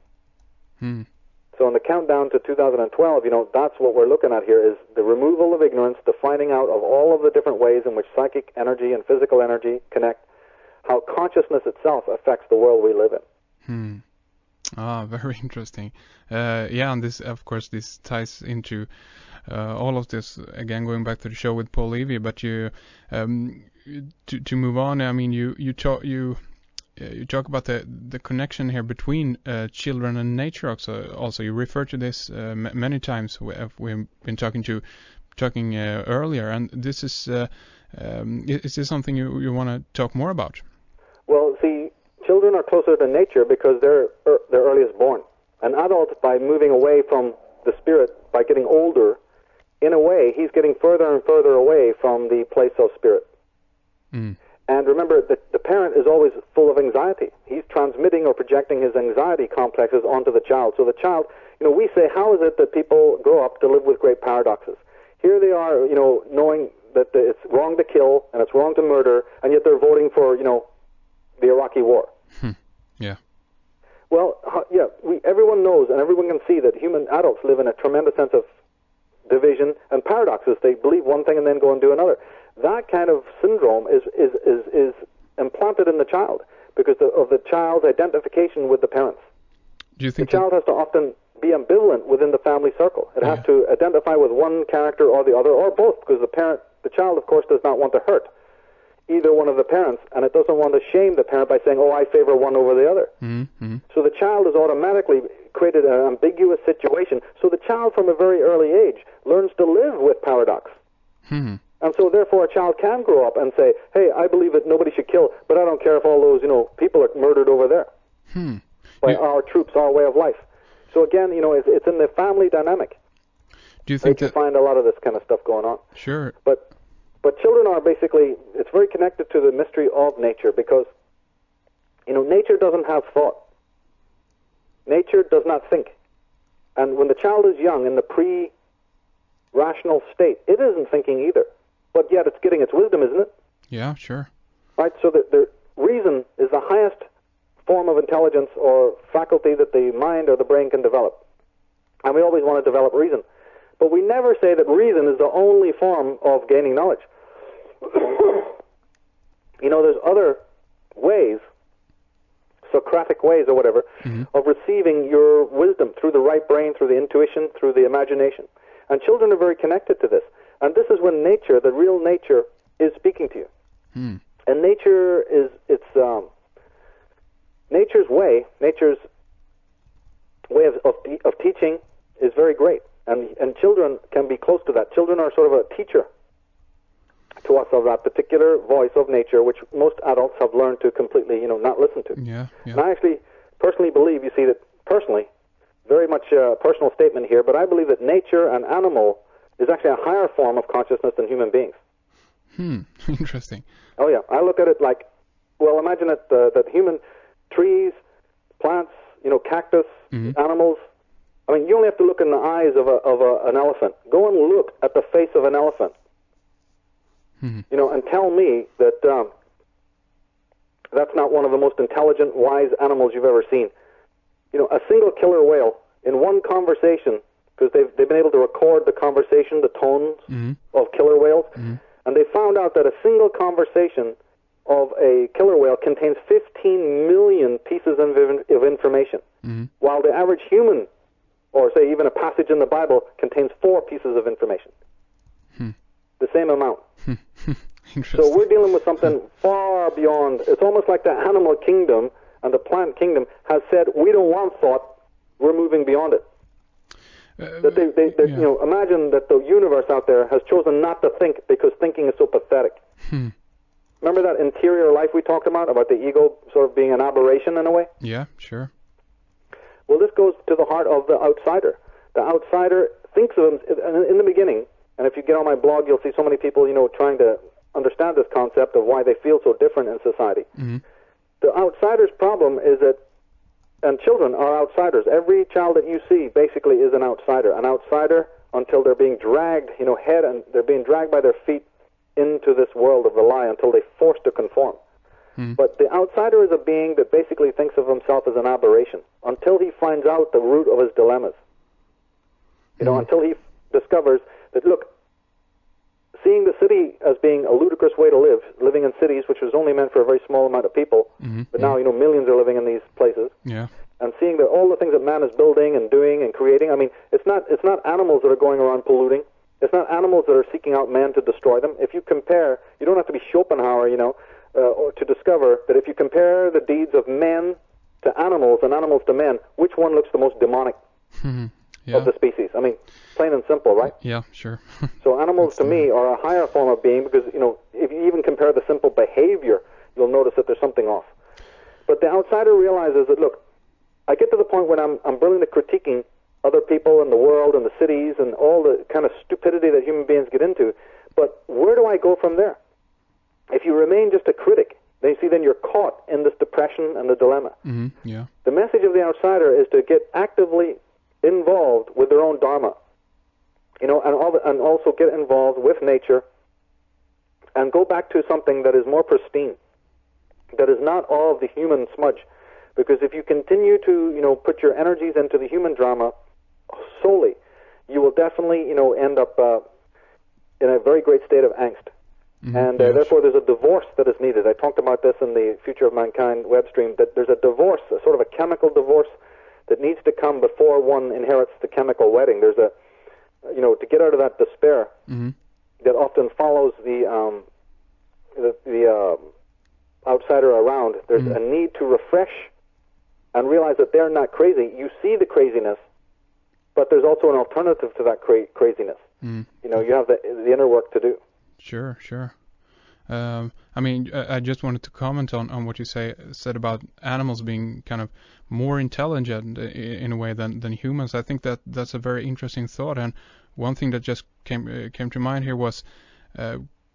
So in the countdown to 2012, that's what we're looking at here is the removal of ignorance, the finding out of all of the different ways in which psychic energy and physical energy connect, how consciousness itself affects the world we live in. Very interesting. And this, of course, this ties into all of this, again, going back to the show with Paul Levy, but you, to move on, I mean, you talk about the connection here between children and nature. Also, you refer to this many times. We've been talking earlier, and this is this something you want to talk more about? Well, see, children are closer to nature because they're earliest born. An adult, by moving away from the spirit, by getting older, in a way, he's getting further and further away from the place of spirit. And remember that the parent is always full of anxiety. He's transmitting or projecting his anxiety complexes onto the child. So the child, we say, how is it that people grow up to live with great paradoxes? Here they are, knowing that it's wrong to kill and it's wrong to murder, and yet they're voting for, the Iraqi war. Yeah. Well, everyone knows and everyone can see that human adults live in a tremendous sense of division and paradoxes. They believe one thing and then go and do another. That kind of syndrome is implanted in the child because of the child's identification with the parents. Do you think the child has to often be ambivalent within the family circle? It has to identify with one character or the other, or both, because the child, of course, does not want to hurt either one of the parents, and it doesn't want to shame the parent by saying, "Oh, I favor one over the other." So the child is automatically created an ambiguous situation. So the child, from a very early age, learns to live with paradox. And so, therefore, a child can grow up and say, hey, I believe that nobody should kill, but I don't care if all those, people are murdered over there by our troops, our way of life. So, again, it's in the family dynamic. Do you think you find a lot of this kind of stuff going on? Sure. But children are basically, it's very connected to the mystery of nature because, nature doesn't have thought. Nature does not think. And when the child is young, in the pre-rational state, it isn't thinking either. But yet it's getting its wisdom, isn't it? Yeah, sure. Right, so the reason is the highest form of intelligence or faculty that the mind or the brain can develop. And we always want to develop reason. But we never say that reason is the only form of gaining knowledge. There's other ways, Socratic ways or whatever, of receiving your wisdom through the right brain, through the intuition, through the imagination. And children are very connected to this. And this is when nature, the real nature, is speaking to you. And nature is, nature's way of teaching is very great. And children can be close to that. Children are sort of a teacher to us of that particular voice of nature, which most adults have learned to completely, not listen to. Yeah. And I actually personally believe, you see that personally, very much a personal statement here, but I believe that nature and animal is actually a higher form of consciousness than human beings. Interesting. Oh yeah, I look at it like, well, imagine that human trees, plants, cactus, animals. I mean, you only have to look in the eyes of an elephant. Go and look at the face of an elephant. And tell me that that's not one of the most intelligent, wise animals you've ever seen. A single killer whale in one conversation, because they've been able to record the conversation, the tones of killer whales, and they found out that a single conversation of a killer whale contains 15 million pieces of information, while the average human, or say even a passage in the Bible, contains 4 pieces of information. The same amount. So we're dealing with something far beyond. It's almost like the animal kingdom and the plant kingdom has said, we don't want thought, we're moving beyond it. Imagine that the universe out there has chosen not to think because thinking is so pathetic. Remember that interior life we talked about the ego sort of being an aberration in a way? Yeah, sure. Well, this goes to the heart of the outsider. The outsider thinks of him in the beginning, and if you get on my blog, you'll see so many people, trying to understand this concept of why they feel so different in society. The outsider's problem is that, and children are outsiders. Every child that you see basically is an outsider until they're being dragged, and they're being dragged by their feet into this world of the lie until they're forced to conform. But the outsider is a being that basically thinks of himself as an aberration until he finds out the root of his dilemmas. until he discovers that, look, seeing the city as being a ludicrous way to live, living in cities which was only meant for a very small amount of people, but now, millions are living in these places. Yeah. And seeing that all the things that man is building and doing and creating, I mean, it's not animals that are going around polluting. It's not animals that are seeking out man to destroy them. If you compare, you don't have to be Schopenhauer, or to discover that if you compare the deeds of men to animals and animals to men, which one looks the most demonic of the species? I mean, plain and simple, right? Yeah, sure. So animals to me are a higher form of being because, if you even compare the simple behavior, you'll notice that there's something off. But the outsider realizes that, look, I get to the point when I'm brilliant at critiquing other people in the world and the cities and all the kind of stupidity that human beings get into, but where do I go from there? If you remain just a critic, then you're caught in this depression and the dilemma. Yeah. The message of the outsider is to get actively involved with their own dharma, and also get involved with nature and go back to something that is more pristine, that is not all of the human smudge. Because if you continue to, put your energies into the human drama solely, you will definitely, end up in a very great state of angst. And therefore there's a divorce that is needed. I talked about this in the Future of Mankind web stream, that there's a divorce, a sort of a chemical divorce that needs to come before one inherits the chemical wedding. There's a, to get out of that despair that often follows the outsider around, there's a need to refresh and realize that they're not crazy. You see the craziness, but there's also an alternative to that craziness. You have the inner work to do. Sure. I mean, I just wanted to comment on what you said about animals being kind of more intelligent in a way than humans. I think that's a very interesting thought. And one thing that just came to mind here was,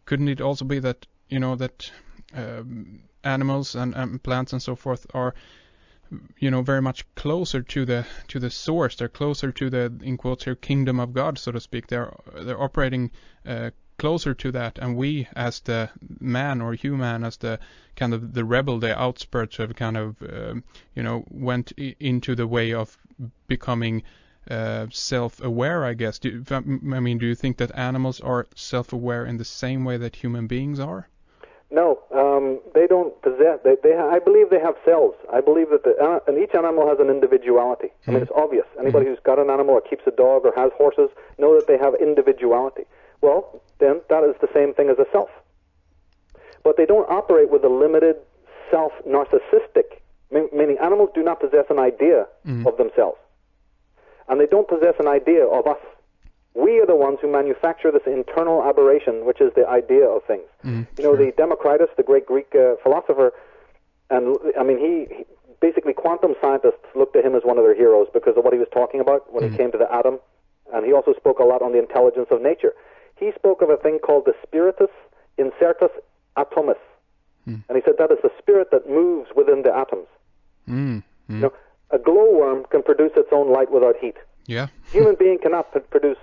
couldn't it also be that that animals and plants and so forth are very much closer to the source. They're closer to the, in quotes here, kingdom of God, so to speak. They're operating closer to that, and we as the man or human, as the kind of the rebel, the outspurts, have kind of went into the way of becoming self-aware, I guess. Do you think that animals are self-aware in the same way that human beings are? No, they don't possess. I believe they have selves. I believe that and each animal has an individuality. I mean, it's obvious. Anybody who's got an animal or keeps a dog or has horses know that they have individuality. Well, then that is the same thing as a self. But they don't operate with a limited self-narcissistic, meaning animals do not possess an idea of themselves. And they don't possess an idea of us. We are the ones who manufacture this internal aberration, which is the idea of things. The Democritus, the great Greek philosopher, and I mean, he basically, quantum scientists looked to him as one of their heroes because of what he was talking about when he came to the atom. And he also spoke a lot on the intelligence of nature. He spoke of a thing called the spiritus incertus atomus. And he said that is the spirit that moves within the atoms. A glowworm can produce its own light without heat. Yeah. Human being cannot produce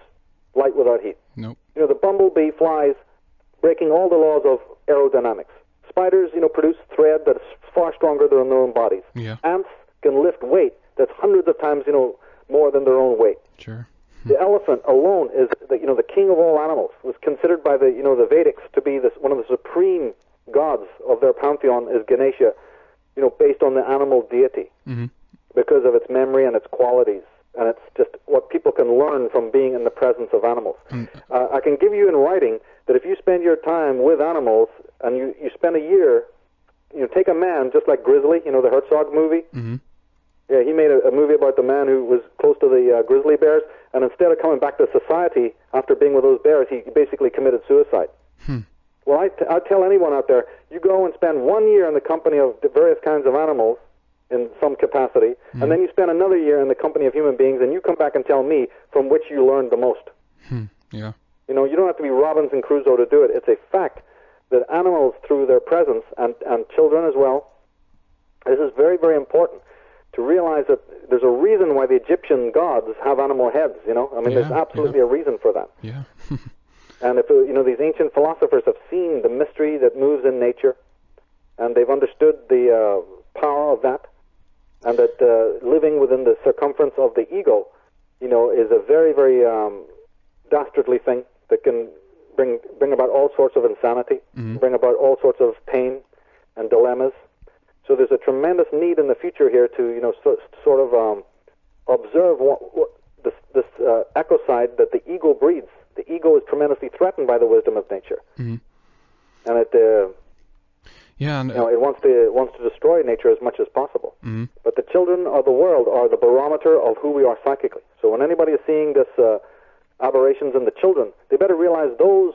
light without heat. Nope. The bumblebee flies, breaking all the laws of aerodynamics. Spiders, produce thread that's far stronger than their own bodies. Yeah. Ants can lift weight that's hundreds of times, more than their own weight. Sure. The elephant alone is, the king of all animals. Was considered by the Vedics to be one of the supreme gods of their pantheon. Is Ganesha, based on the animal deity, because of its memory and its qualities. And it's just what people can learn from being in the presence of animals. I can give you in writing that if you spend your time with animals and you spend a year, take a man just like Grizzly, the Herzog movie. Yeah, he made a movie about the man who was close to the grizzly bears, and instead of coming back to society after being with those bears, he basically committed suicide. Well, I tell anyone out there, you go and spend 1 year in the company of the various kinds of animals, in some capacity, and then you spend another year in the company of human beings, and you come back and tell me from which you learned the most. Yeah. You don't have to be Robinson Crusoe to do it. It's a fact that animals, through their presence, and children as well, this is very, very important to realize that there's a reason why the Egyptian gods have animal heads, I mean, there's absolutely a reason for that. Yeah. And if, these ancient philosophers have seen the mystery that moves in nature, and they've understood the power of that, and that living within the circumference of the ego, is a very, very dastardly thing that can bring about all sorts of insanity, bring about all sorts of pain and dilemmas. So there's a tremendous need in the future here to, sort of observe this ecocide that the ego breeds. The ego is tremendously threatened by the wisdom of nature, and it it wants to destroy nature as much as possible. But the children of the world are the barometer of who we are psychically. So when anybody is seeing this aberrations in the children, they better realize those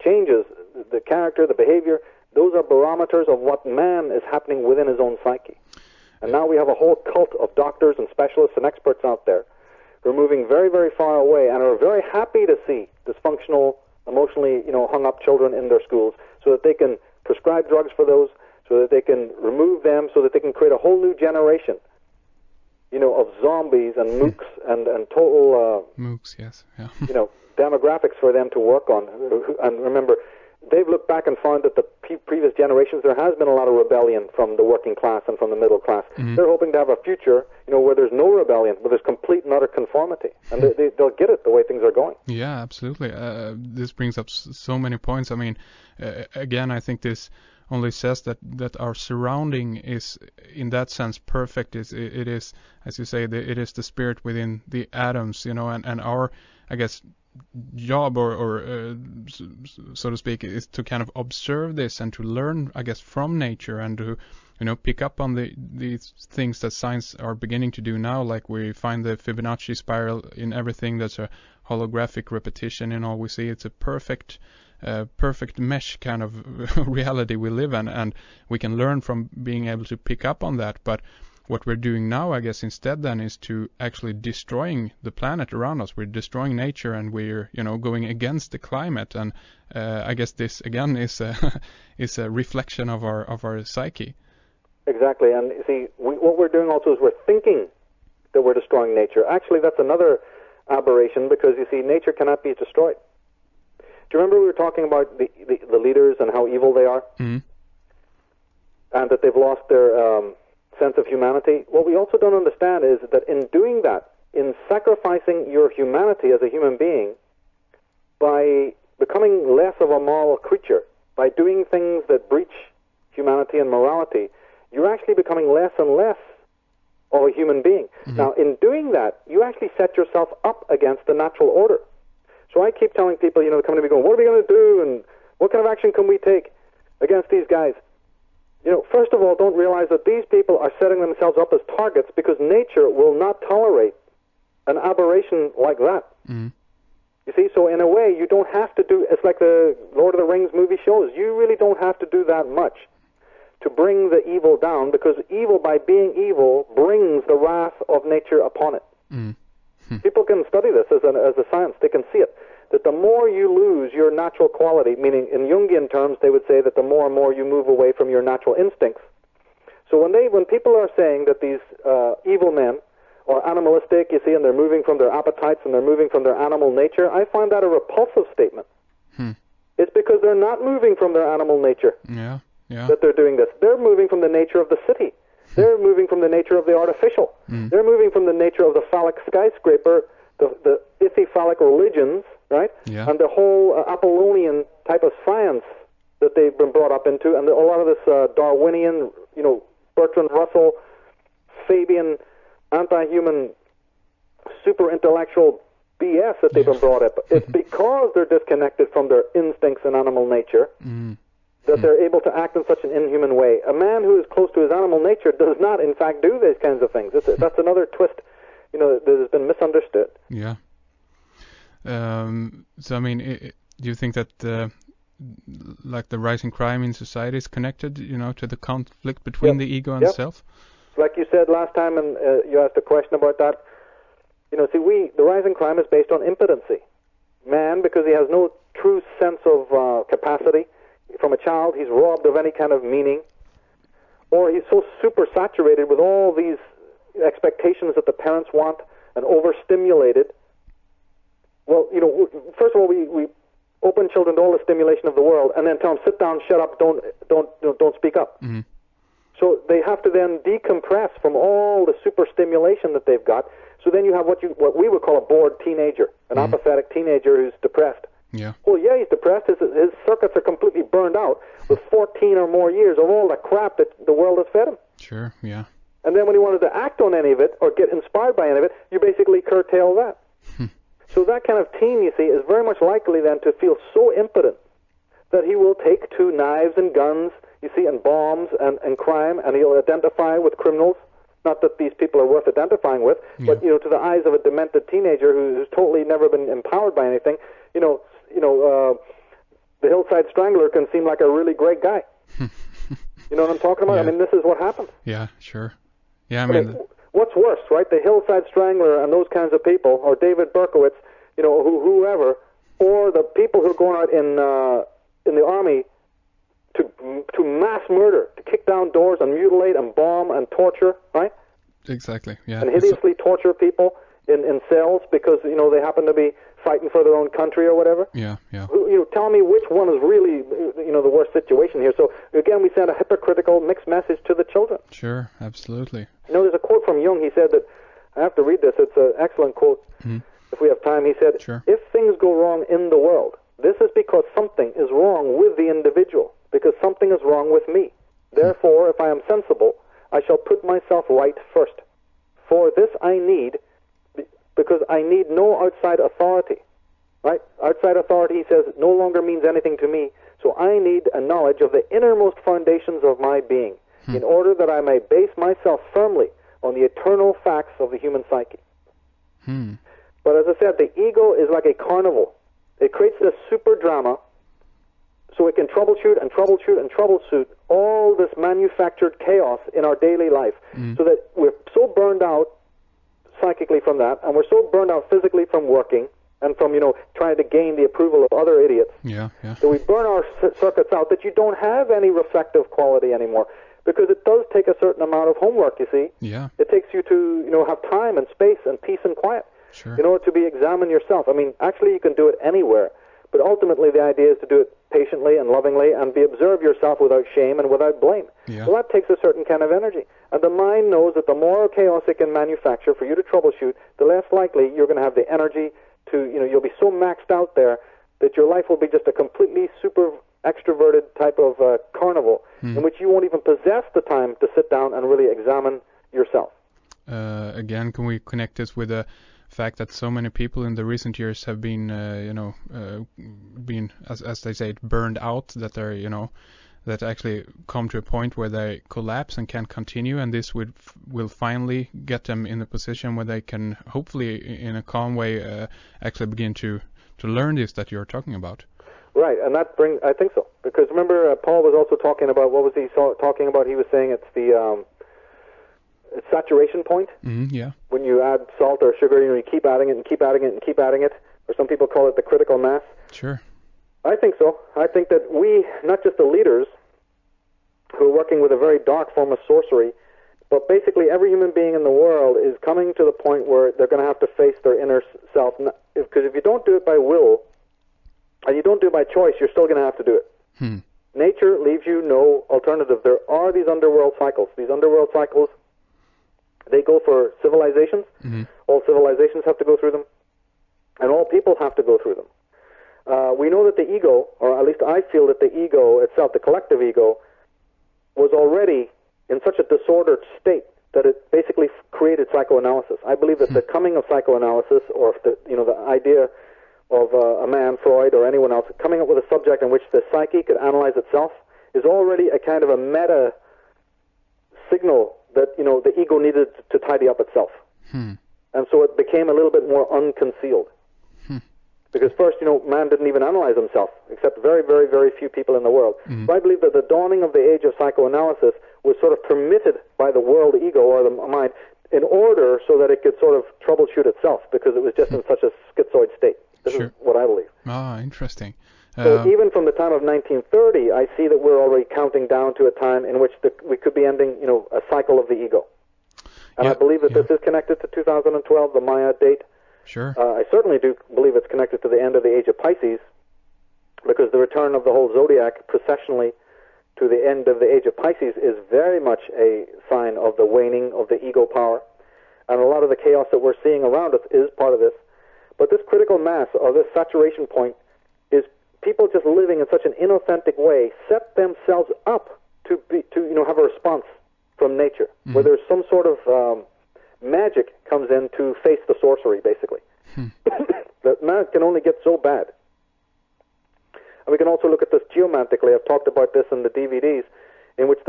changes, the character, the behavior, those are barometers of what man is happening within his own psyche. And now we have a whole cult of doctors and specialists and experts out there who are moving very, very far away and are very happy to see dysfunctional, emotionally, hung up children in their schools so that they can prescribe drugs for those, so that they can remove them, so that they can create a whole new generation, of zombies and mooks and total... mooks, yes. Yeah. Demographics for them to work on. And remember, they've looked back and found that the previous generations, there has been a lot of rebellion from the working class and from the middle class. They're hoping to have a future, where there's no rebellion, where there's complete and utter conformity. And they'll get it the way things are going. Yeah, absolutely. This brings up so many points. I mean, again, I think this only says that our surrounding is, in that sense, perfect. It is, as you say, it is the spirit within the atoms, and our, I guess, job or so to speak is to kind of observe this and to learn, I guess, from nature and to pick up on these things that science are beginning to do now, like we find the Fibonacci spiral in everything. That's a holographic repetition in all we see. It's a perfect mesh kind of reality we live in, and we can learn from being able to pick up on that. But what we're doing now, I guess, instead then is to actually destroying the planet around us. We're destroying nature, and we're, going against the climate. And I guess this again is a reflection of our psyche. Exactly. And you see, what we're doing also is we're thinking that we're destroying nature. Actually, that's another aberration, because you see, nature cannot be destroyed. Do you remember we were talking about the leaders and how evil they are, and that they've lost their sense of humanity? What we also don't understand is that in doing that, in sacrificing your humanity as a human being, by becoming less of a moral creature, by doing things that breach humanity and morality, you're actually becoming less and less of a human being. Now, in doing that, you actually set yourself up against the natural order. So I keep telling people, they come to me going, what are we going to do, and what kind of action can we take against these guys? First of all, don't realize that these people are setting themselves up as targets because nature will not tolerate an aberration like that. You see, so in a way, you don't have to do, it's like the Lord of the Rings movie shows, you really don't have to do that much to bring the evil down, because evil, by being evil, brings the wrath of nature upon it. People can study this as a science. They can see it, that the more you lose your natural quality, meaning in Jungian terms, they would say that the more and more you move away from your natural instincts. So when people are saying that these evil men are animalistic, you see, and they're moving from their appetites and they're moving from their animal nature, I find that a repulsive statement. It's because they're not moving from their animal nature that they're doing this. They're moving from the nature of the city. They're moving from the nature of the artificial. They're moving from the nature of the phallic skyscraper, the ithy-phallic religions, right? And the whole Apollonian type of science that they've been brought up into, and a lot of this Darwinian, Bertrand Russell, Fabian, anti-human, super-intellectual BS that they've been brought up. It's because they're disconnected from their instincts and animal nature that they're able to act in such an inhuman way. A man who is close to his animal nature does not, in fact, do these kinds of things. That's another twist, that has been misunderstood. Yeah. So, I mean, do you think that, like the rising crime in society is connected, to the conflict between the ego and self? Like you said last time, and you asked a question about that. The rising crime is based on impotency. Man, because he has no true sense of capacity. From a child, he's robbed of any kind of meaning, or he's so super saturated with all these expectations that the parents want and overstimulated. Well, first of all, we open children to all the stimulation of the world, and then tell them, sit down, shut up, don't speak up. So they have to then decompress from all the super stimulation that they've got, So then you have what we would call a bored teenager, an apathetic teenager who's depressed. Yeah. Well, yeah, he's depressed. His circuits are completely burned out with 14 or more years of all the crap that the world has fed him. Sure, yeah. And then when he wanted to act on any of it or get inspired by any of it, you basically curtail that. So that kind of teen, you see, is very much likely then to feel so impotent that he will take to knives and guns, you see, and bombs and crime, and he'll identify with criminals. Not that these people are worth identifying with, but, you know, to the eyes of a demented teenager who's totally never been empowered by anything, the Hillside Strangler can seem like a really great guy. You know what I'm talking about? Yeah. I mean, this is what happens. Yeah, sure. Yeah, I mean... What's worse, right? The Hillside Strangler and those kinds of people, or David Berkowitz, you know, whoever, or the people who are going out in the army to mass murder, to kick down doors and mutilate and bomb and torture, right? Exactly, yeah. And hideously torture people in cells because, you know, they happen to be fighting for their own country or whatever. Yeah, yeah. You know, tell me which one is really, you know, the worst situation here. So, again, we send a hypocritical mixed message to the children. Sure, absolutely. You know, there's a quote from Jung. He said that, I have to read this, it's an excellent quote. If we have time, he said, sure. If things go wrong in the world, this is because something is wrong with the individual, because something is wrong with me. Therefore, if I am sensible, I shall put myself right first. For this I need, because I need no outside authority. Right? Outside authority, he says, no longer means anything to me, so I need a knowledge of the innermost foundations of my being, in order that I may base myself firmly on the eternal facts of the human psyche. But as I said, the ego is like a carnival. It creates this super drama so it can troubleshoot and troubleshoot and troubleshoot all this manufactured chaos in our daily life, so that we're so burned out psychically from that, and we're so burned out physically from working and from, you know, trying to gain the approval of other idiots. Yeah, yeah. So we burn our circuits out that you don't have any reflective quality anymore, because it does take a certain amount of homework, you see. Yeah. It takes you to, you know, have time and space and peace and quiet. Sure. In order to be examine yourself. I mean, actually you can do it anywhere, but ultimately the idea is to do it patiently and lovingly and observe yourself without shame and without blame. Yeah. Well, that takes a certain kind of energy. And the mind knows that the more chaos it can manufacture for you to troubleshoot, the less likely you're going to have the energy to, you know, you'll be so maxed out there that your life will be just a completely super extroverted type of carnival in which you won't even possess the time to sit down and really examine yourself. Again, can we connect this with the fact that so many people in the recent years have been, been, as they say, burned out, that they're, you know, that actually come to a point where they collapse and can't continue, and this will finally get them in a position where they can, hopefully, in a calm way, actually begin to learn this that you're talking about. Right, and that brings, I think so, because remember, Paul was also talking about, what was he talking about? He was saying it's the saturation point. Yeah. When you add salt or sugar, you know, you keep adding it and keep adding it and keep adding it, or some people call it the critical mass. Sure. I think so. I think that we, not just the leaders, who are working with a very dark form of sorcery, but basically every human being in the world is coming to the point where they're going to have to face their inner self. Because if you don't do it by will, and you don't do it by choice, you're still going to have to do it. Nature leaves you no alternative. There are these underworld cycles. These underworld cycles, they go for civilizations. All civilizations have to go through them, and all people have to go through them. We know that the ego, or at least I feel that the ego itself, the collective ego, was already in such a disordered state that it basically created psychoanalysis. I believe that the coming of psychoanalysis, or the idea of a man, Freud, or anyone else, coming up with a subject in which the psyche could analyze itself, is already a kind of a meta signal that, you know, the ego needed to tidy up itself. And so it became a little bit more unconcealed. Because first, you know, man didn't even analyze himself, except very, very, very few people in the world. So I believe that the dawning of the age of psychoanalysis was sort of permitted by the world ego, or the mind, in order so that it could sort of troubleshoot itself, because it was just in such a schizoid state. This is what I believe. Ah, interesting. So even from the time of 1930, I see that we're already counting down to a time in which we could be ending, you know, a cycle of the ego. And I believe that this is connected to 2012, the Maya date. Sure. I certainly do believe it's connected to the end of the age of Pisces, because the return of the whole zodiac processionally to the end of the age of Pisces is very much a sign of the waning of the ego power. and a lot of the chaos that we're seeing around us is part of this. But this critical mass, or this saturation point, is people just living in such an inauthentic way set themselves up to have a response from nature, where there's some sort of magic comes in to face the sorcery, basically. That man can only get so bad. And we can also look at this geomantically. I've talked about this in the DVDs, in which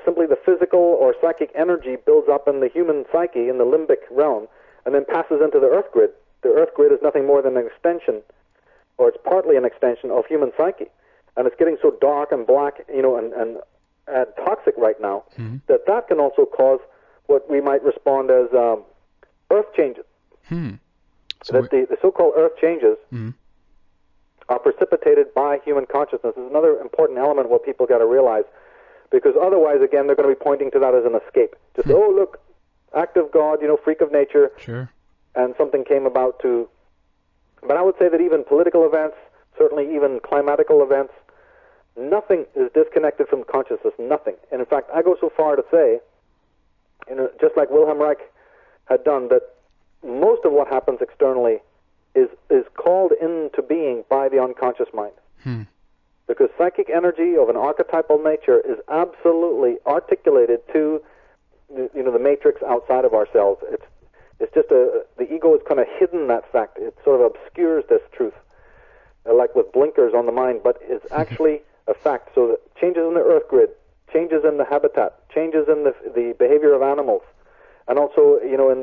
simply the physical or psychic energy builds up in the human psyche, in the limbic realm, and then passes into the earth grid. The earth grid is nothing more than an extension, or it's partly an extension of human psyche. And it's getting so dark and black, and toxic right now, that can also cause what we might respond as earth changes. So the so-called earth changes are precipitated by human consciousness. This is another important element what people got to realize, because otherwise, again, they're going to be pointing to that as an escape. Just, oh, look, act of God, freak of nature, and something came about to... But I would say that even political events, certainly even climatical events, nothing is disconnected from consciousness, nothing. And in fact, I go so far to say, just like Wilhelm Reich had done, that most of what happens externally is called into being by the unconscious mind. Because psychic energy of an archetypal nature is absolutely articulated to the matrix outside of ourselves. It's just the ego is kind of hidden that fact. It sort of obscures this truth, like with blinkers on the mind, but it's actually a fact. So that changes in the earth grid, changes in the habitat, changes in the behavior of animals, and also in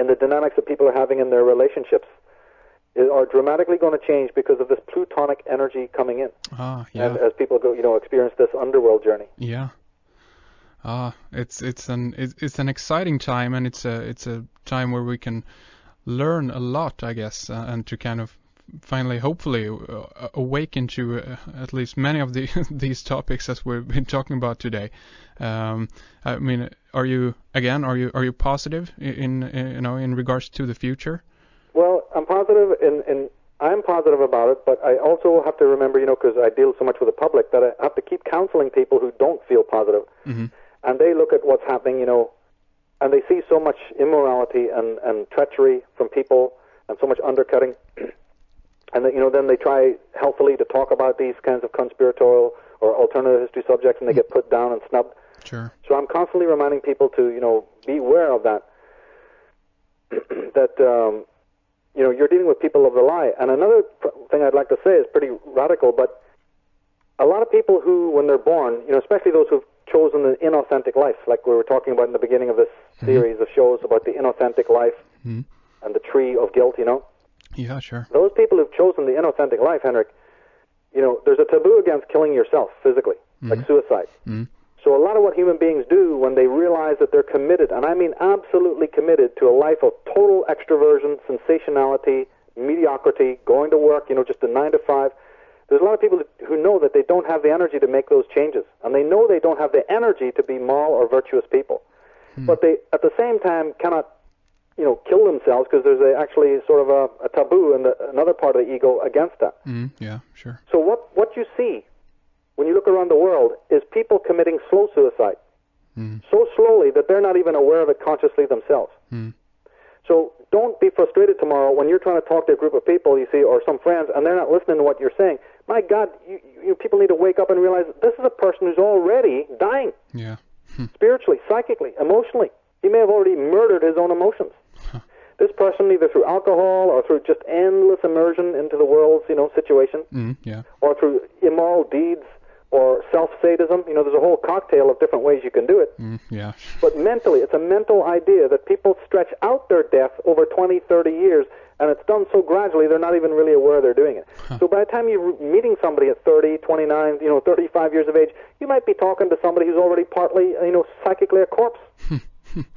the dynamics that people are having in their relationships are dramatically going to change because of this plutonic energy coming in. And as people go, experience this underworld journey. It's an exciting time, and it's a time where we can learn a lot, I guess, and to kind of finally, hopefully, awaken to at least many of these topics as we've been talking about today. I mean, are you positive in regards to the future? Well, I'm positive, and I'm positive about it. But I also have to remember, because I deal so much with the public, that I have to keep counseling people who don't feel positive, and they look at what's happening, and they see so much immorality and treachery from people, and so much undercutting. And then they try healthily to talk about these kinds of conspiratorial or alternative history subjects, and they get put down and snubbed. Sure. So I'm constantly reminding people to, be aware of that. That you're dealing with people of the lie. And another thing I'd like to say is pretty radical, but a lot of people who, when they're born, especially those who've chosen the inauthentic life, like we were talking about in the beginning of this series of shows about the inauthentic life and the tree of guilt, Yeah, sure. Those people who've chosen the inauthentic life, Henrik, there's a taboo against killing yourself physically, like suicide. So a lot of what human beings do when they realize that they're committed, and I mean absolutely committed, to a life of total extroversion, sensationality, mediocrity, going to work, just a 9 to 5, there's a lot of people who know that they don't have the energy to make those changes, and they know they don't have the energy to be moral or virtuous people. But they, at the same time, cannot kill themselves, because there's actually sort of a taboo in another part of the ego against that. Yeah, sure. So what you see when you look around the world is people committing slow suicide, so slowly that they're not even aware of it consciously themselves. So don't be frustrated tomorrow when you're trying to talk to a group of people, you see, or some friends, and they're not listening to what you're saying. My God, you people need to wake up and realize that this is a person who's already dying. Yeah. Spiritually, psychically, emotionally. He may have already murdered his own emotions. This person, either through alcohol or through just endless immersion into the world's, situation, or through immoral deeds or self-sadism, there's a whole cocktail of different ways you can do it. But mentally, it's a mental idea that people stretch out their death over 20, 30 years, and it's done so gradually they're not even really aware they're doing it. So by the time you're meeting somebody at 30, 29, 35 years of age, you might be talking to somebody who's already partly, psychically a corpse.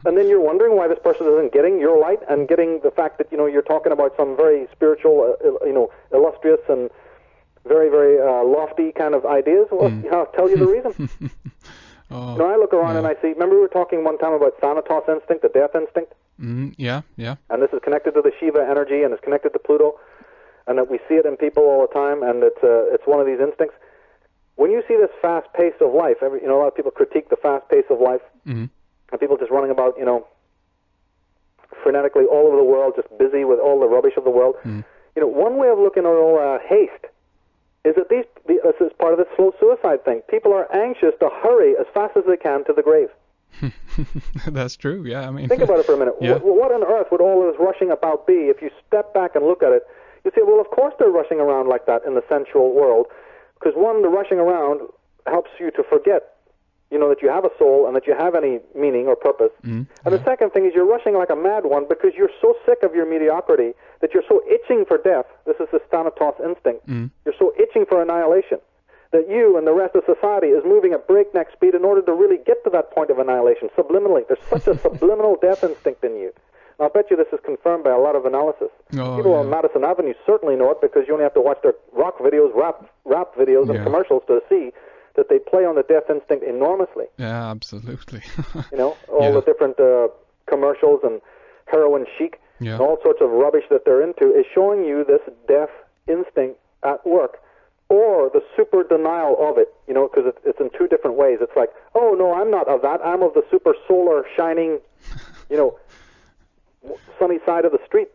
And then you're wondering why this person isn't getting your light and getting the fact that, you're talking about some very spiritual, illustrious and very, very lofty kind of ideas. Well, I'll tell you the reason. I look around and I see, remember we were talking one time about Thanatos instinct, the death instinct? Yeah. And this is connected to the Shiva energy, and it's connected to Pluto, and that we see it in people all the time, and it's one of these instincts. When you see this fast pace of life, a lot of people critique the fast pace of life, and people just running about, frenetically all over the world, just busy with all the rubbish of the world. You know, one way of looking at all haste is that this is part of the slow suicide thing. People are anxious to hurry as fast as they can to the grave. That's true, yeah. I mean, think about it for a minute. Yeah. What on earth would all this rushing about be? If you step back and look at it, you say, well, of course they're rushing around like that in the sensual world, because one, the rushing around helps you to forget, you know, that you have a soul and that you have any meaning or purpose. And the second thing is you're rushing like a mad one because you're so sick of your mediocrity that you're so itching for death. This is the Thanatos instinct. You're so itching for annihilation that you and the rest of society is moving at breakneck speed in order to really get to that point of annihilation subliminally. There's such a subliminal death instinct in you. And I'll bet you this is confirmed by a lot of analysis. People on Madison Avenue certainly know it because you only have to watch their rock videos, rap videos, and commercials to see that they play on the death instinct enormously. Yeah, absolutely. You know, all the different commercials and heroin chic and all sorts of rubbish that they're into is showing you this death instinct at work, or the super denial of it, you know, because it's in two different ways. It's like, oh, no, I'm not of that. I'm of the super solar shining, you know, sunny side of the street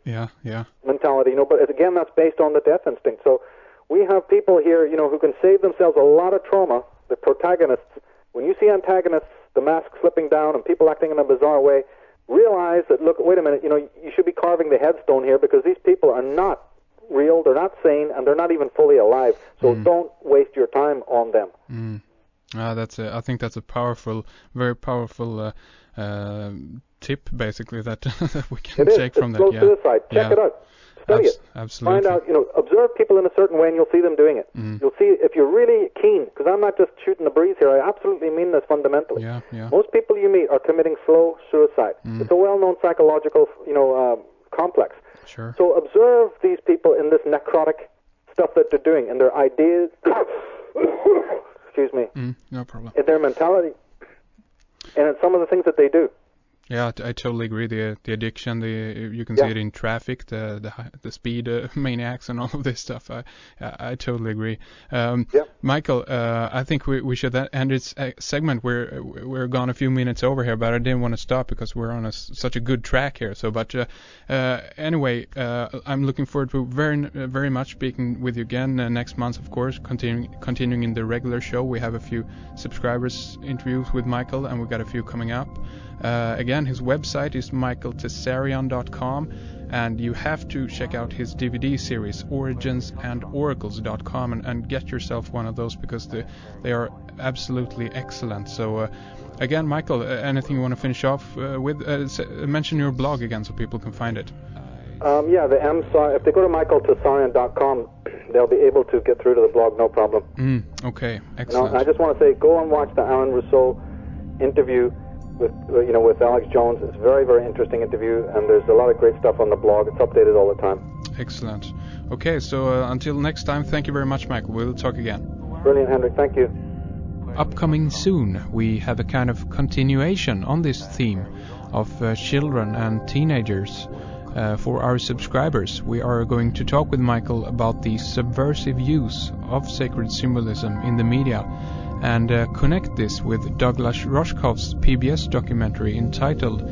mentality, you know, but again, that's based on the death instinct. So we have people here, you know, who can save themselves a lot of trauma. The protagonists, when you see antagonists, the mask slipping down and people acting in a bizarre way, realize that, look, wait a minute, you know, you should be carving the headstone here because these people are not real, they're not sane, and they're not even fully alive. So don't waste your time on them. I think that's a powerful, very powerful tip, basically, that we can take from that. Slow suicide. Check it out. Study it. Absolutely. Find out, you know, observe people in a certain way and you'll see them doing it. You'll see if you're really keen, because I'm not just shooting the breeze here, I absolutely mean this fundamentally. Most people you meet are committing slow suicide. It's a well-known psychological, you know, complex. Sure. So observe these people in this necrotic stuff that they're doing, and their ideas, excuse me, no problem, in their mentality, and in some of the things that they do. Yeah, I totally agree. The addiction, you can see it in traffic, the speed maniacs and all of this stuff. I totally agree. Michael, I think we should end this segment. We're gone a few minutes over here, but I didn't want to stop because we're on such a good track here. So, but anyway, I'm looking forward to very much speaking with you again next month. Of course, continuing in the regular show. We have a few subscribers interviews with Michael, and we got a few coming up. Again, his website is michaeltsarion.com, and you have to check out his DVD series, originsandoracles.com, and get yourself one of those because they are absolutely excellent. So, again, Michael, anything you want to finish off with? Mention your blog again so people can find it. If they go to michaeltsarion.com, they'll be able to get through to the blog, no problem. Okay, excellent. Now, I just want to say, go and watch the Alan Rousseau interview with Alex Jones. It's a very, very interesting interview, and there's a lot of great stuff on the blog. It's updated all the time. Excellent. Okay, so until next time, thank you very much, Michael. We'll talk again. Brilliant, Henrik. Thank you. Upcoming soon, we have a kind of continuation on this theme of children and teenagers. For our subscribers, we are going to talk with Michael about the subversive use of sacred symbolism in the media, and connect this with Douglas Rushkoff's PBS documentary entitled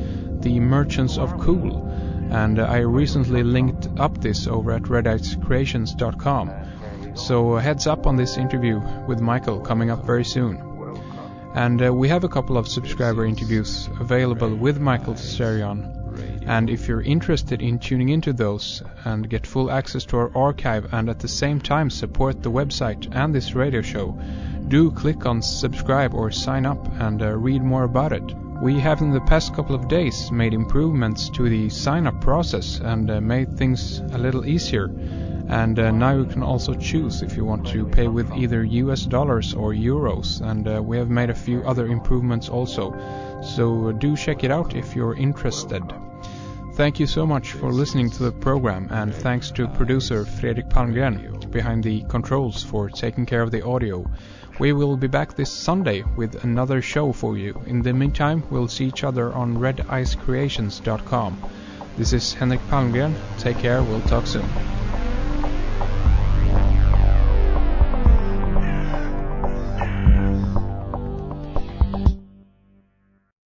The Merchants of Cool, and I recently linked up this over at redicecreations.com. So heads up on this interview with Michael coming up very soon. And we have a couple of subscriber interviews available with Michael Tsarion, and if you're interested in tuning into those and get full access to our archive and at the same time support the website and this radio show, do click on subscribe or sign up and read more about it. We have in the past couple of days made improvements to the sign-up process and made things a little easier. And now you can also choose if you want to pay with either US dollars or euros. And we have made a few other improvements also. So do check it out if you're interested. Thank you so much for listening to the program, and thanks to producer Fredrik Palmgren behind the controls for taking care of the audio. We will be back this Sunday with another show for you. In the meantime, we'll see each other on redicecreations.com. This is Henrik Palmgren. Take care. We'll talk soon.